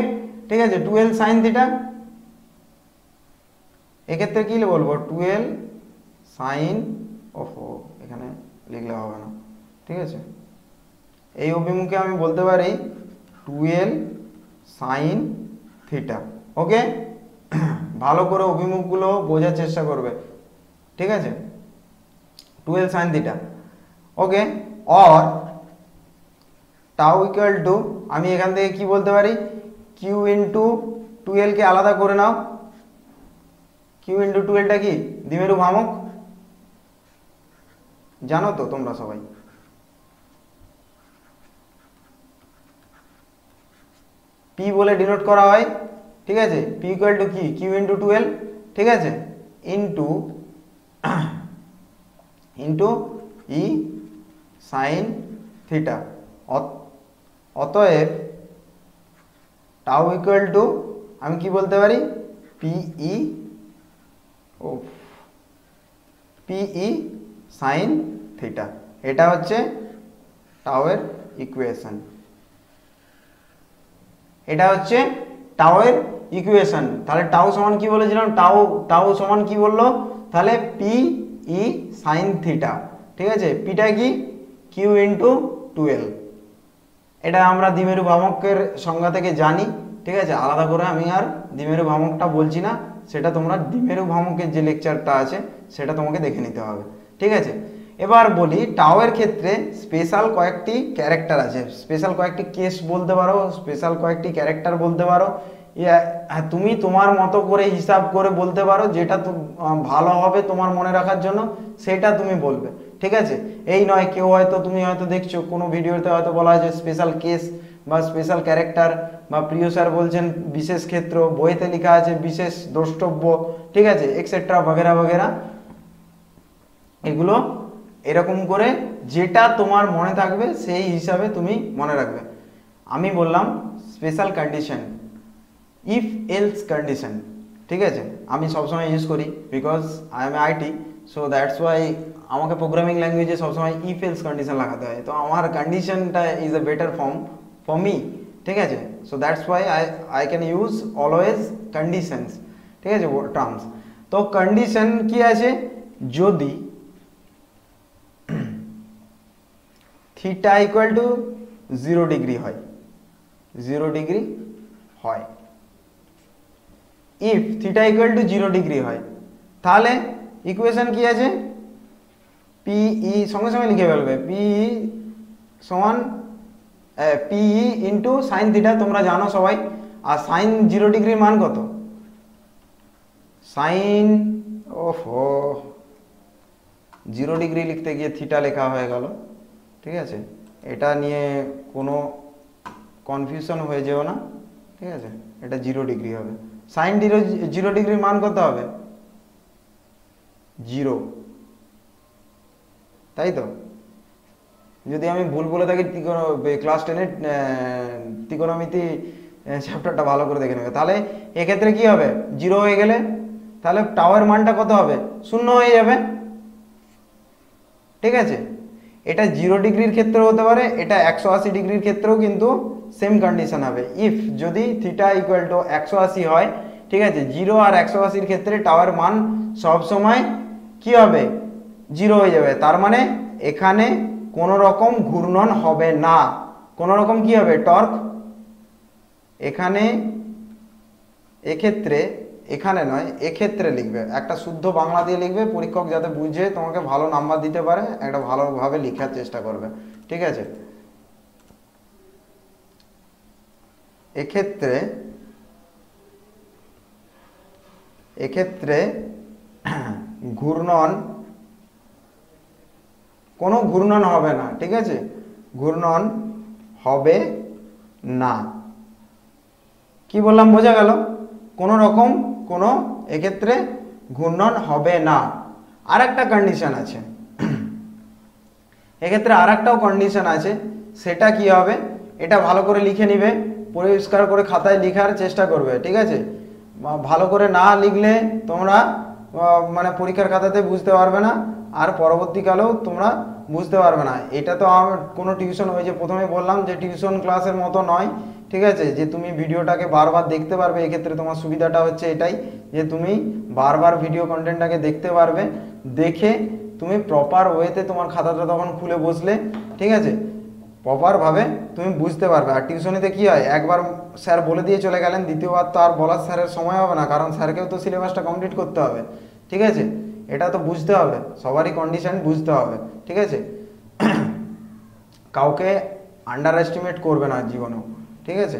ঠিক আছে, 12 সাইন থিটা, এক্ষেত্রে কি বলবো, 12 সাইন, ওহো এখানে লিখলে হবে না, ঠিক আছে, এই অভিমুখে আমি বলতে পারি 12 সাইন থিটা। ওকে, ভালো করে অভিমুখগুলো বোঝার চেষ্টা করবে, ঠিক আছে, 12 sign theta. Okay, or tau equal to আমি এখান থেকে কি বলতে পারি, কিউ ইন্টু 12 কে আলাদা করে নাও, কিউ ইন্টু 12টা কি, দ্বিমেরু ভ্রামক, জানো তো তোমরা সবাই, পি বলে ডিনোট করা হয়। ঠিক আছে, পি ইকুয়াল টু কি, কিউ ইন্টু 12, ঠিক আছে, ইন্টু ই সাইন থিটা। অতএব টাউ ইকুয়াল টু আমি কি বলতে পারি, পিই সাইন থিটা। এটা হচ্ছে টাউ এর ইকুয়েশন, এটা হচ্ছে টাউ এর ইকুয়েশন। তাহলে টাউ সমান কি বলেছিলাম, টাউ সমান কি বললো, তাহলে পিই সাইন থিটা। ঠিক আছে, পিটা কি, কিউ ইন্টু 12, এটা আমরা দ্বিমেরু ভ্রামকের সংজ্ঞা থেকে জানি। ঠিক আছে, আলাদা করে আমি আর দ্বিমেরু ভ্রামকটা বলছি না, সেটা তোমরা দ্বিমেরু ভ্রামকের যে লেকচারটা আছে সেটা তোমাকে দেখে নিতে হবে। ঠিক আছে, এবার বলি টাউ এর ক্ষেত্রে স্পেশাল কয়েকটি ক্যারেক্টার আছে, স্পেশাল কয়েকটি কেস বলতে পারো, স্পেশাল কয়েকটি ক্যারেক্টার বলতে পারো। তুমি তোমার মতো করে হিসাব করে বলতে পারো, যেটা ভালো হবে তোমার মনে রাখার জন্য সেটা তুমি বলবে, ঠিক আছে। এই নয় কেউ হয়তো, তুমি হয়তো দেখছো কোনো ভিডিওতে হয়তো বলা হয় যে স্পেশাল কেস বা স্পেশাল ক্যারেক্টার, বা প্রিয় স্যার বলছেন বিশেষ ক্ষেত্র, বইতে লেখা আছে বিশেষ দ্রষ্টব্য, ঠিক আছে, এক্সেট্রা বগেরা বগেরা। এগুলো এরকম করে যেটা তোমার মনে থাকবে সেই হিসাবে তুমি মনে রাখবে। আমি বললাম special condition, if else condition, ঠিক আছে, আমি সবসময় ইউজ করি because I am IT, so that's why আমাকে প্রোগ্রামিং ল্যাঙ্গুয়েজে সবসময় ইফ এলস কন্ডিশন লাগাতে হয়। তো আমার কন্ডিশনটা is a better form for me, ঠিক আছে। So that's why I can use always conditions, ঠিক আছে, টার্মস। তো কন্ডিশন কি আছে, যদি থিটা ইকুয়াল টু 0 ডিগ্রি হয়, 0 ডিগ্রি হয়, if theta equal to 0 degree হয়, তাহলে ইকুয়েশন কি আছে, পিই সঙ্গে সঙ্গে লিখে ফেলবে, পিই সমান পিই ইন্টু সাইন থিটা, তোমরা জানো সবাই। আর সাইন 0 ডিগ্রির মান কত, সাইন, ওহো 0 ডিগ্রি লিখতে গিয়ে থিটা লেখা হয়ে গেল, ঠিক আছে। এটা নিয়ে কোনো কনফিউশন হয়ে যেও না, ঠিক আছে, এটা 0 ডিগ্রি হবে। সাইন 0 ডিগ্রির মান কত হবে, 0, তাই তো। যদি আমি ভুল বলে থাকি, ক্লাস 10-এর ত্রিকোণমিতি চ্যাপ্টারটা ভালো করে দেখে নেবে। তাহলে এক্ষেত্রে কি হবে, 0 হয়ে গেলে তাহলে টাওয়ার মানটা কত হবে, 0 হয়ে যাবে, ঠিক আছে। এটা 0 ডিগ্রির ক্ষেত্রেও হতে পারে, এটা 180 ডিগ্রির ক্ষেত্রেও কিন্তু সেম কন্ডিশন হবে। ইফ যদি থিটা ইকুয়াল টু 180 হয়, ঠিক আছে, 0 আর 180-র ক্ষেত্রে টাওয়ার মান সব সময় কি হবে, 0 হয়ে যাবে। তার মানে এখানে কোনো রকম ঘূর্ণন হবে না, কোনো রকম কি হবে, টর্ক। এখানে এক্ষেত্রে, এখানে নয়, এক্ষেত্রে লিখবে, একটা শুদ্ধ বাংলা দিয়ে লিখবে, পরীক্ষক যাতে বুঝে তোমাকে ভালো নাম্বার দিতে পারে, একটা ভালোভাবে লেখার চেষ্টা করবে, ঠিক আছে। এক্ষেত্রে ঘূর্ণন, কোনো ঘূর্ণন হবে না, ঠিক আছে, ঘূর্ণন হবে না। কি বললাম বোঝা গেল, কোনো রকম কোনো এক্ষেত্রে ঘূর্ণন হবে না। আর একটা কন্ডিশন আছে এক্ষেত্রে, আর একটাও কন্ডিশন আছে, সেটা কি হবে, এটা ভালো করে লিখে নিবে, পরিষ্কার করে খাতায় লেখার চেষ্টা করবে, ঠিক আছে। ভালো করে না লিখলে তোমরা মানে পরীক্ষার খাতাতে বুঝতে পারবে না, আর পরবর্তীকালেও তোমরা বুঝতে পারবে না। এটা তো আমার কোনো টিউশন, ওই যে প্রথমে বললাম যে টিউশন ক্লাসের মতো নয়, ঠিক আছে, যে তুমি ভিডিওটাকে বারবার দেখতে পারবে। এক্ষেত্রে তোমার সুবিধাটা হচ্ছে এটাই যে তুমি বারবার ভিডিও কন্টেন্টটাকে দেখতে পারবে, দেখে তুমি প্রপার ওয়েতে তোমার খাতাটা তখন খুলে বসলে, ঠিক আছে, প্রপারভাবে তুমি বুঝতে পারবে। আর টিউশনিতে কি হয়, একবার স্যার বলে দিয়ে চলে গেলেন, দ্বিতীয়বার তো আর বলার স্যারের সময় হবে না, কারণ স্যারকেও তো সিলেবাসটা কমপ্লিট করতে হবে, ঠিক আছে। এটা তো বুঝতে হবে, সবারই কন্ডিশন বুঝতে হবে, ঠিক আছে। কাউকে আন্ডার এস্টিমেট করবে না জীবনেও, ঠিক আছে,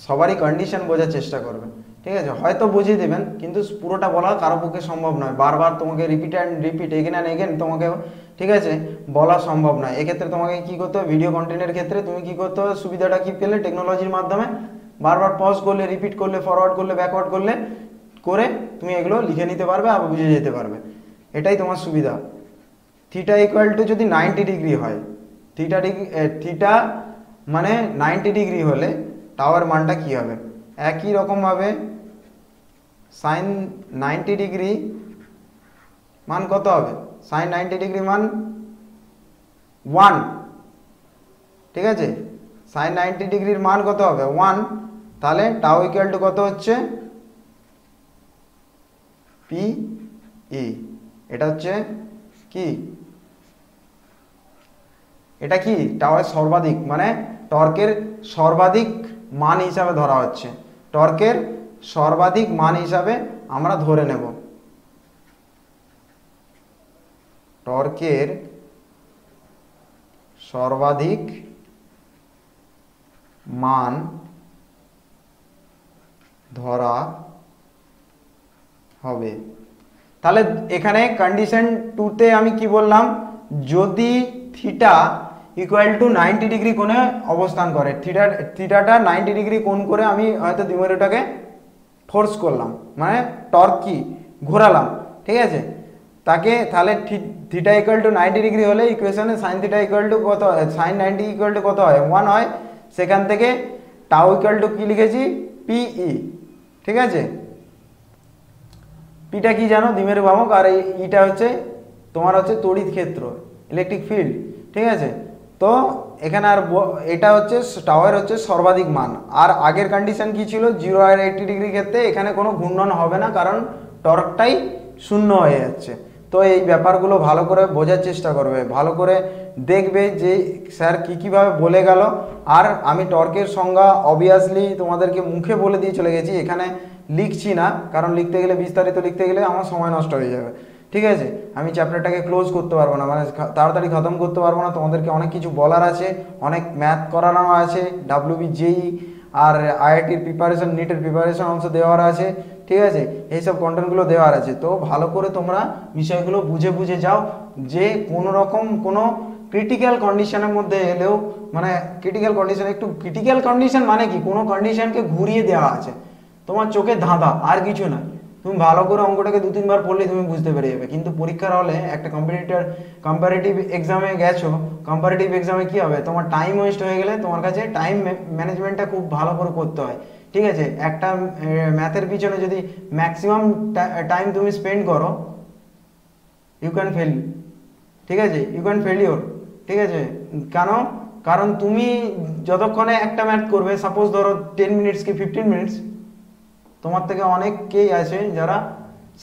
সবারই কন্ডিশন বোঝার চেষ্টা করবে, ঠিক আছে। হয়তো বুঝিয়ে দেবেন, কিন্তু পুরোটা বলা কারো পক্ষে সম্ভব নয়, বারবার তোমাকে repeat and repeat, again and again তোমাকে, ঠিক আছে, বলা সম্ভব নয়। এক্ষেত্রে তোমাকে কি করতে হবে, ভিডিও কন্টেন্টের ক্ষেত্রে তুমি কি করতে হবে, সুবিধাটা কি পেলে, টেকনোলজির মাধ্যমে বারবার পজ করলে, রিপিট করলে, ফরওয়ার্ড করলে, ব্যাকওয়ার্ড করলে করে তুমি এগুলো লিখে নিতে পারবে, আবার বুঝে যেতে পারবে, এটাই তোমার সুবিধা। থিটা ইকুয়াল টু যদি 90 ডিগ্রি হয়, থিটা মানে 90 ডিগ্রি হলে টাওয়ার মানটা কি হবে, একই রকমভাবে সাইন 90 ডিগ্রি মান কত হবে, সাইন 90 ডিগ্রি মান 1, ঠিক আছে, সাইন 90 ডিগ্রির মান কত হবে 1, তাহলে টাও ইকুয়াল টু কত হচ্ছে, পি ই। এটা হচ্ছে কি, এটা কি টাওয়ারের সর্বাধিক, মানে টর্কের সর্বাধিক মান হিসাবে ধরা হচ্ছে, টর্কের সর্বাধিক মান হিসাবে আমরা ধরে নেব, টর্কের সর্বাধিক মান ধরা হবে। তাহলে এখানে কন্ডিশন 2তে আমি কি বললাম, যদি থিটা ইকুয়াল টু 90 ডিগ্রি কোণে অবস্থান করে, থিটাটা 90 ডিগ্রি কোণ করে আমি হয়তো দ্বিমেরুটাকে ফোর্স করলাম, মানে টর্ক কি ঘোরালাম, ঠিক আছে, তাকে, তাহলে থিটা ইকুয়াল টু 90 ডিগ্রি হলে ইকুয়েশনে সাইন থিটা ইকুয়াল টু কত, সাইন 90 ইকুয়াল টু কত হয়, 1 হয়। সেখান থেকে টাউ ইকুয়াল টু কি লিখেছি, পিই, ঠিক আছে। পিটা কি জানো, দ্বিমেরু ভ্রামক, আর ইটা হচ্ছে তোমার হচ্ছে তড়িৎ ক্ষেত্র, ইলেকট্রিক ফিল্ড, ঠিক আছে। তো এখানে আর এটা হচ্ছে টাওয়ার হচ্ছে সর্বাধিক মান। আর আগের কন্ডিশন কি ছিল, 0 আর 80 ডিগ্রি ক্ষেত্রে এখানে কোনো ঘূর্ণন হবে না, কারণ টর্কটাই শূন্য হয়ে যাচ্ছে। তো এই ব্যাপারগুলো ভালো করে বোঝার চেষ্টা করবে, ভালো করে দেখবে যে স্যার কীভাবে বলে গেল। আর আমি টর্কের সংজ্ঞা অবভিয়াসলি তোমাদেরকে মুখে বলে দিয়ে চলে গেছি, এখানে লিখছি না, কারণ লিখতে গেলে বিস্তারিত লিখতে গেলে আমার সময় নষ্ট হয়ে যাবে, ঠিক আছে। আমি চ্যাপ্টারটাকে ক্লোজ করতে পারবো না, মানে তাড়াতাড়ি খতম করতে পারবো না, তোমাদেরকে অনেক কিছু বলার আছে, অনেক ম্যাথ করানো আছে, WB JEE আর IITর প্রিপারেশন, নিটের প্রিপারেশন অংশ দেওয়ার আছে, ঠিক আছে, এইসব কন্টেন্টগুলো দেওয়ার আছে। তো ভালো করে তোমরা বিষয়গুলো বুঝে বুঝে যাও, যে কোনো রকম কোনো ক্রিটিক্যাল কন্ডিশনের মধ্যে এলেও, মানে ক্রিটিক্যাল কন্ডিশন, একটু ক্রিটিক্যাল কন্ডিশন মানে কি, কোনো কন্ডিশনকে ঘুরিয়ে দেওয়া আছে, তোমার চোখে ধাঁধা, আর কিছু না। তুমি ভালো করে অঙ্কটাকে 2-3 বার পড়লেই তুমি বুঝতে পেরে যাবে। কিন্তু পরীক্ষার হলে একটা কম্পারেটিভ এক্সামে গেছো, কম্পারেটিভ এক্সামে কি হবে, তোমার টাইম ওয়েস্ট হয়ে গেলে তোমার কাছে টাইম ম্যানেজমেন্টটা খুব ভালো করে করতে হয়, ঠিক আছে। একটা ম্যাথের পিছনে যদি ম্যাক্সিমাম টাইম তুমি স্পেন্ড করো, ইউ ক্যান ফেল, ঠিক আছে, ইউ ক্যান ফেলিওর, ঠিক আছে। কেন, কারণ তুমি যতক্ষণে একটা ম্যাথ করবে, সাপোজ ধরো 10 মিনিটস কি 15 মিনিটস, তোমার থেকে অনেককেই আছে যারা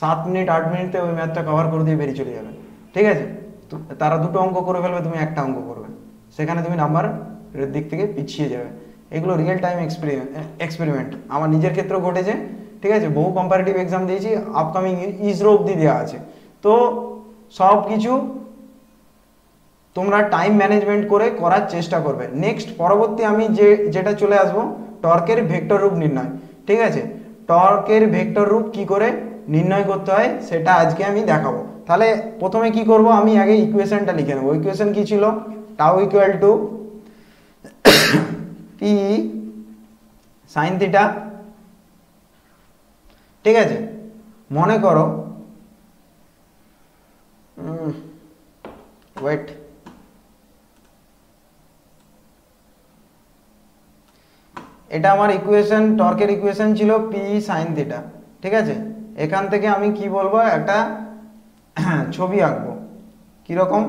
7 মিনিট 8 মিনিটে ওই ম্যাথটা কভার করে দিয়ে বেরিয়ে চলে যাবে, ঠিক আছে। তো তারা 2টো অঙ্ক করে ফেলবে, তুমি একটা অঙ্ক করবে, সেখানে তুমি নাম্বারের দিক থেকে পিছিয়ে যাবে। এগুলো রিয়েল টাইম এক্সপেরিমেন্ট আমার নিজের ক্ষেত্রেও ঘটেছে, ঠিক আছে। বহু কম্পারেটিভ এক্সাম দিয়েছি, আপকামিং ইসরো অবধি দেওয়া আছে। তো সব কিছু তোমরা টাইম ম্যানেজমেন্ট করে করার চেষ্টা করবে। নেক্সট পরবর্তী আমি যেটা চলে আসবো, টর্কের ভেক্টর রূপ নির্ণয়, ঠিক আছে। টর্কের ভেক্টর রূপ কি করে নির্ণয় করতে হয় সেটা আজকে আমি দেখাবো। তাহলে প্রথমে কি করব, আমি আগে ইকুয়েশনটা লিখে নেবো। ইকুয়েশন কি ছিল, tau equal to P sine theta, ঠিক আছে। মনে করো ওয়েট, এটা আমার ইকুয়েশন, টর্কের ইকুয়েশন ছিল পি সাইন থিটা, ঠিক আছে। এখান থেকে আমি কি বলবো, একটা ছবি আঁকবো, কিরকম,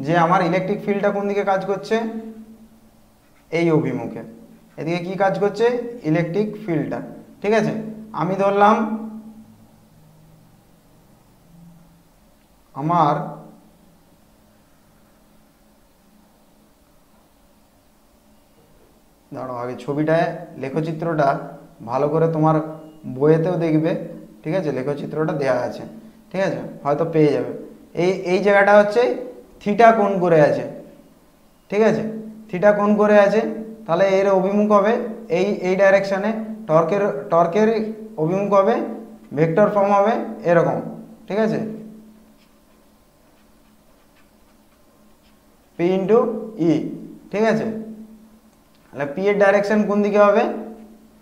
যে আমার ইলেকট্রিক ফিল্ডটা কোন দিকে কাজ করছে, এই অভিমুখে, এদিকে কি কাজ করছে, ইলেকট্রিক ফিল্ডটা, ঠিক আছে। আমি ধরলাম আমার দাঁড়াও আগে ছবিটায় লেখচিত্রটা ভালো করে তোমার বইয়েতেও দেখবে, ঠিক আছে, লেখচিত্রটা দেওয়া আছে, ঠিক আছে, হয়তো পেয়ে যাবে। এই জায়গাটা হচ্ছে থিটা কোণ করে আছে, ঠিক আছে, থিটা কোণ করে আছে। তাহলে এর অভিমুখ হবে এই ডাইরেকশানে, টর্কের অভিমুখ হবে, ভেক্টর ফর্ম হবে এরকম, ঠিক আছে, পি ইন্টু ই, ঠিক আছে। তাহলে পি এর ডাইরেকশন কোন দিকে হবে,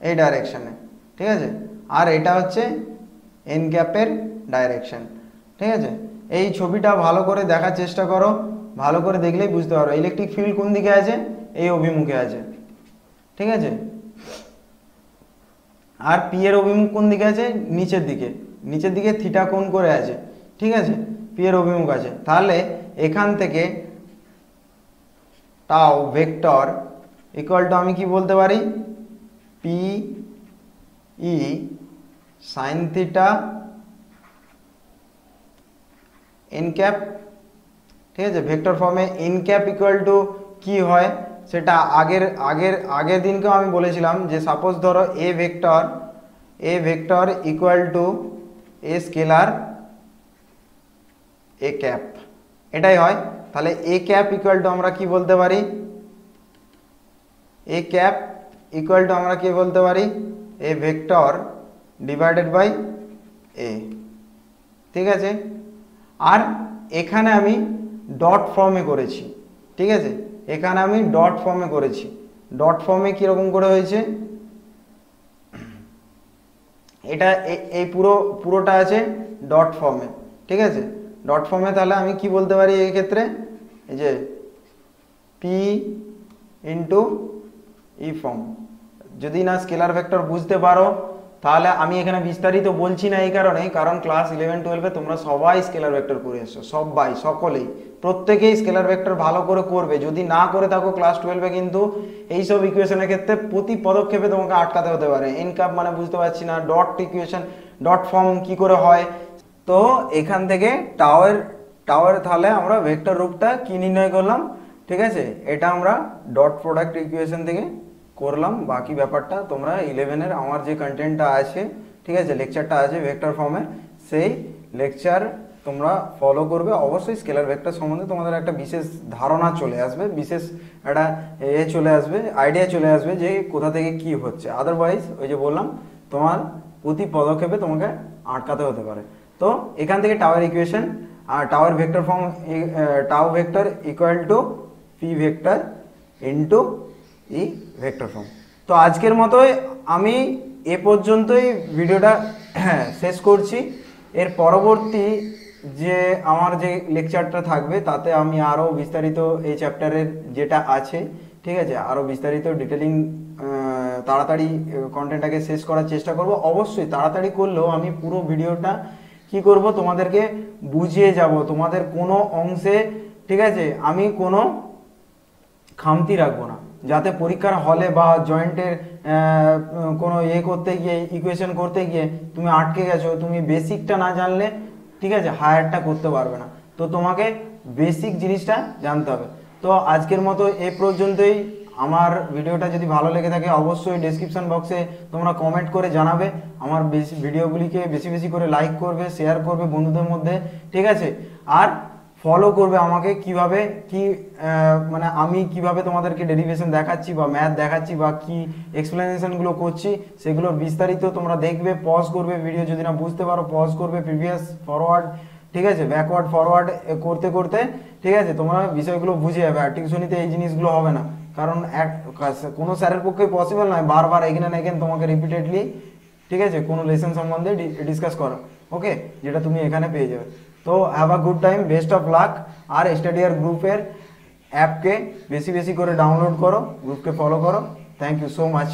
এই ডাইরেকশানে, ঠিক আছে। আর এটা হচ্ছে এন ক্যাপের ডাইরেকশন, ঠিক আছে। এই ছবিটা ভালো করে দেখার চেষ্টা করো, ভালো করে দেখলেই বুঝতে পারো ইলেকট্রিক ফিল্ড কোন দিকে আছে, এই অভিমুখে আছে, ঠিক আছে। আর পি এর অভিমুখ কোন দিকে আছে, নিচের দিকে থিটা কোণ করে আছে, ঠিক আছে, পি এর অভিমুখ আছে। তাহলে এখান থেকে টাও ভেক্টর ইকুয়াল টু আমি কি বলতে পারি, P E sine theta N cap, ঠিক আছে। ভেক্টর ফর্মে এন ক্যাপ ইকুয়াল টু কি হয় সেটা আগের দিনকেও আমি বলেছিলাম, যে সাপোজ ধরো এ vector equal to A scalar A cap, এটাই হয়। তাহলে এ ক্যাপ ইকুয়াল টু আমরা কি বলতে পারি, এ ক্যাপ ইকুয়াল টু আমরা কি বলতে পারি, এ ভেক্টর ডিভাইডেড বাই এ, ঠিক আছে। আর এখানে আমি ডট ফর্মে করেছি, ঠিক আছে, এখানে আমি ডট ফর্মে করেছি। ডট ফর্মে কীরকম করে হয়েছে, এটা এই পুরোটা আছে ডট ফর্মে, ঠিক আছে। ডট ফর্মে তাহলে আমি কি বলতে পারি এই ক্ষেত্রে, এই যে পি ইন্টু ই ফর্ম। যদি না স্কেলার ভেক্টর বুঝতে পারো তাহলে আমি এখানে বিস্তারিত বলছি না, এই কারণে, কারণ ক্লাস 11-12-এ তোমরা সবাই স্কেলার ভেক্টর করে এসছো, সবাই, সকলেই, প্রত্যেকেই স্কেলার ভেক্টর ভালো করে করবে। যদি না করে থাকো ক্লাস 12-এ কিন্তু এইসব ইকুয়েশনের ক্ষেত্রে প্রতি পদক্ষেপে তোমাকে আটকাতে হতে পারে। এন কাপ মানে বুঝতে পারছি না, ডট ইকুয়েশন, ডট ফর্ম কি করে হয়। তো এখান থেকে টাওয়ার তাহলে আমরা ভেক্টর রূপটা কি নির্ণয় করলাম, ঠিক আছে, এটা আমরা ডট প্রোডাক্ট ইকুয়েশন থেকে করলাম। বাকি ব্যাপারটা তোমরা 11-এর আমার যে কন্টেন্টটা আছে, ঠিক আছে, লেকচারটা আছে ভেক্টর ফর্মে, সেই লেকচার তোমরা ফলো করবে। অবশ্যই স্কেলার ভেক্টর সম্বন্ধে তোমাদের একটা বিশেষ ধারণা চলে আসবে, বিশেষ একটা চলে আসবে, আইডিয়া চলে আসবে যে কোথা থেকে কি হচ্ছে। আদারওয়াইজ ওই যে বললাম, তোমার প্রতি পদক্ষেপে তোমাকে আটকাতে হতে পারে। তো এখান থেকে tower equation R tower vector form, টাও vector equal to P vector into E vector form. তো আজকের মতোই আমি এ পর্যন্তই ভিডিওটা শেষ করছি। এর পরবর্তী যে আমার যে লেকচারটা থাকবে তাতে আমি আরও বিস্তারিত এই চ্যাপ্টারের যেটা আছে, ঠিক আছে, আরও বিস্তারিত ডিটেলিং তাড়াতাড়ি কন্টেন্টটাকে শেষ করার চেষ্টা করব। অবশ্যই তাড়াতাড়ি করলেও আমি পুরো ভিডিওটা কি করব, তোমাদেরকে বুঝিয়ে যাব, তোমাদের কোনো অংশে, ঠিক আছে, আমি কোনো খামতি রাখবো না, যাতে পরীক্ষার হলে বা জয়েন্টের কোনো করতে গিয়ে, ইকুয়েশন করতে গিয়ে তুমি আটকে গেছো, তুমি বেসিকটা না জানলে, ঠিক আছে, হায়ারটা করতে পারবে না। তো তোমাকে বেসিক জিনিসটা জানতে হবে। তো আজকের মতো এ পর্যন্তই। আমার ভিডিওটা যদি ভালো লেগে থাকে অবশ্যই ডেসক্রিপশন বক্সে তোমরা কমেন্ট করে জানাবে। আমার ভিডিওগুলিকে বেশি বেশি করে লাইক করবে, শেয়ার করবে বন্ধুদের মধ্যে, ঠিক আছে। আর ফলো করবে আমাকে কিভাবে কি মানে আমি কিভাবে তোমাদেরকে ডেরিভেশন দেখাচ্ছি বা ম্যাথ দেখাচ্ছি বা কি এক্সপ্লেনেশনগুলো করছি, সেগুলো বিস্তারিত তোমরা দেখবে। পজ করবে ভিডিও, যদি না বুঝতে পারো পজ করবে, প্রিভিয়াস ফরওয়ার্ড, ঠিক আছে, ব্যাকওয়ার্ড ফরওয়ার্ড করতে করতে, ঠিক আছে, তোমরা বিষয়গুলো বুঝে যাবে। আর টিউশনিতে এই জিনিসগুলো হবে না, কারণ কোনো স্যারের পক্ষে পসিবল নয় বারবার এগেন অ্যান্ড এগেন তোমাকে রিপিটেডলি, ঠিক আছে, কোনো লেসন সম্বন্ধে ডিসকাস করা, ওকে, যেটা তুমি এখানে পেয়ে যাবে। তো have a good time, best of luck. আর স্টাডিয়ার গ্রুপের অ্যাপকে বেশি বেশি করে ডাউনলোড করো, গ্রুপকে ফলো করো। Thank you so much.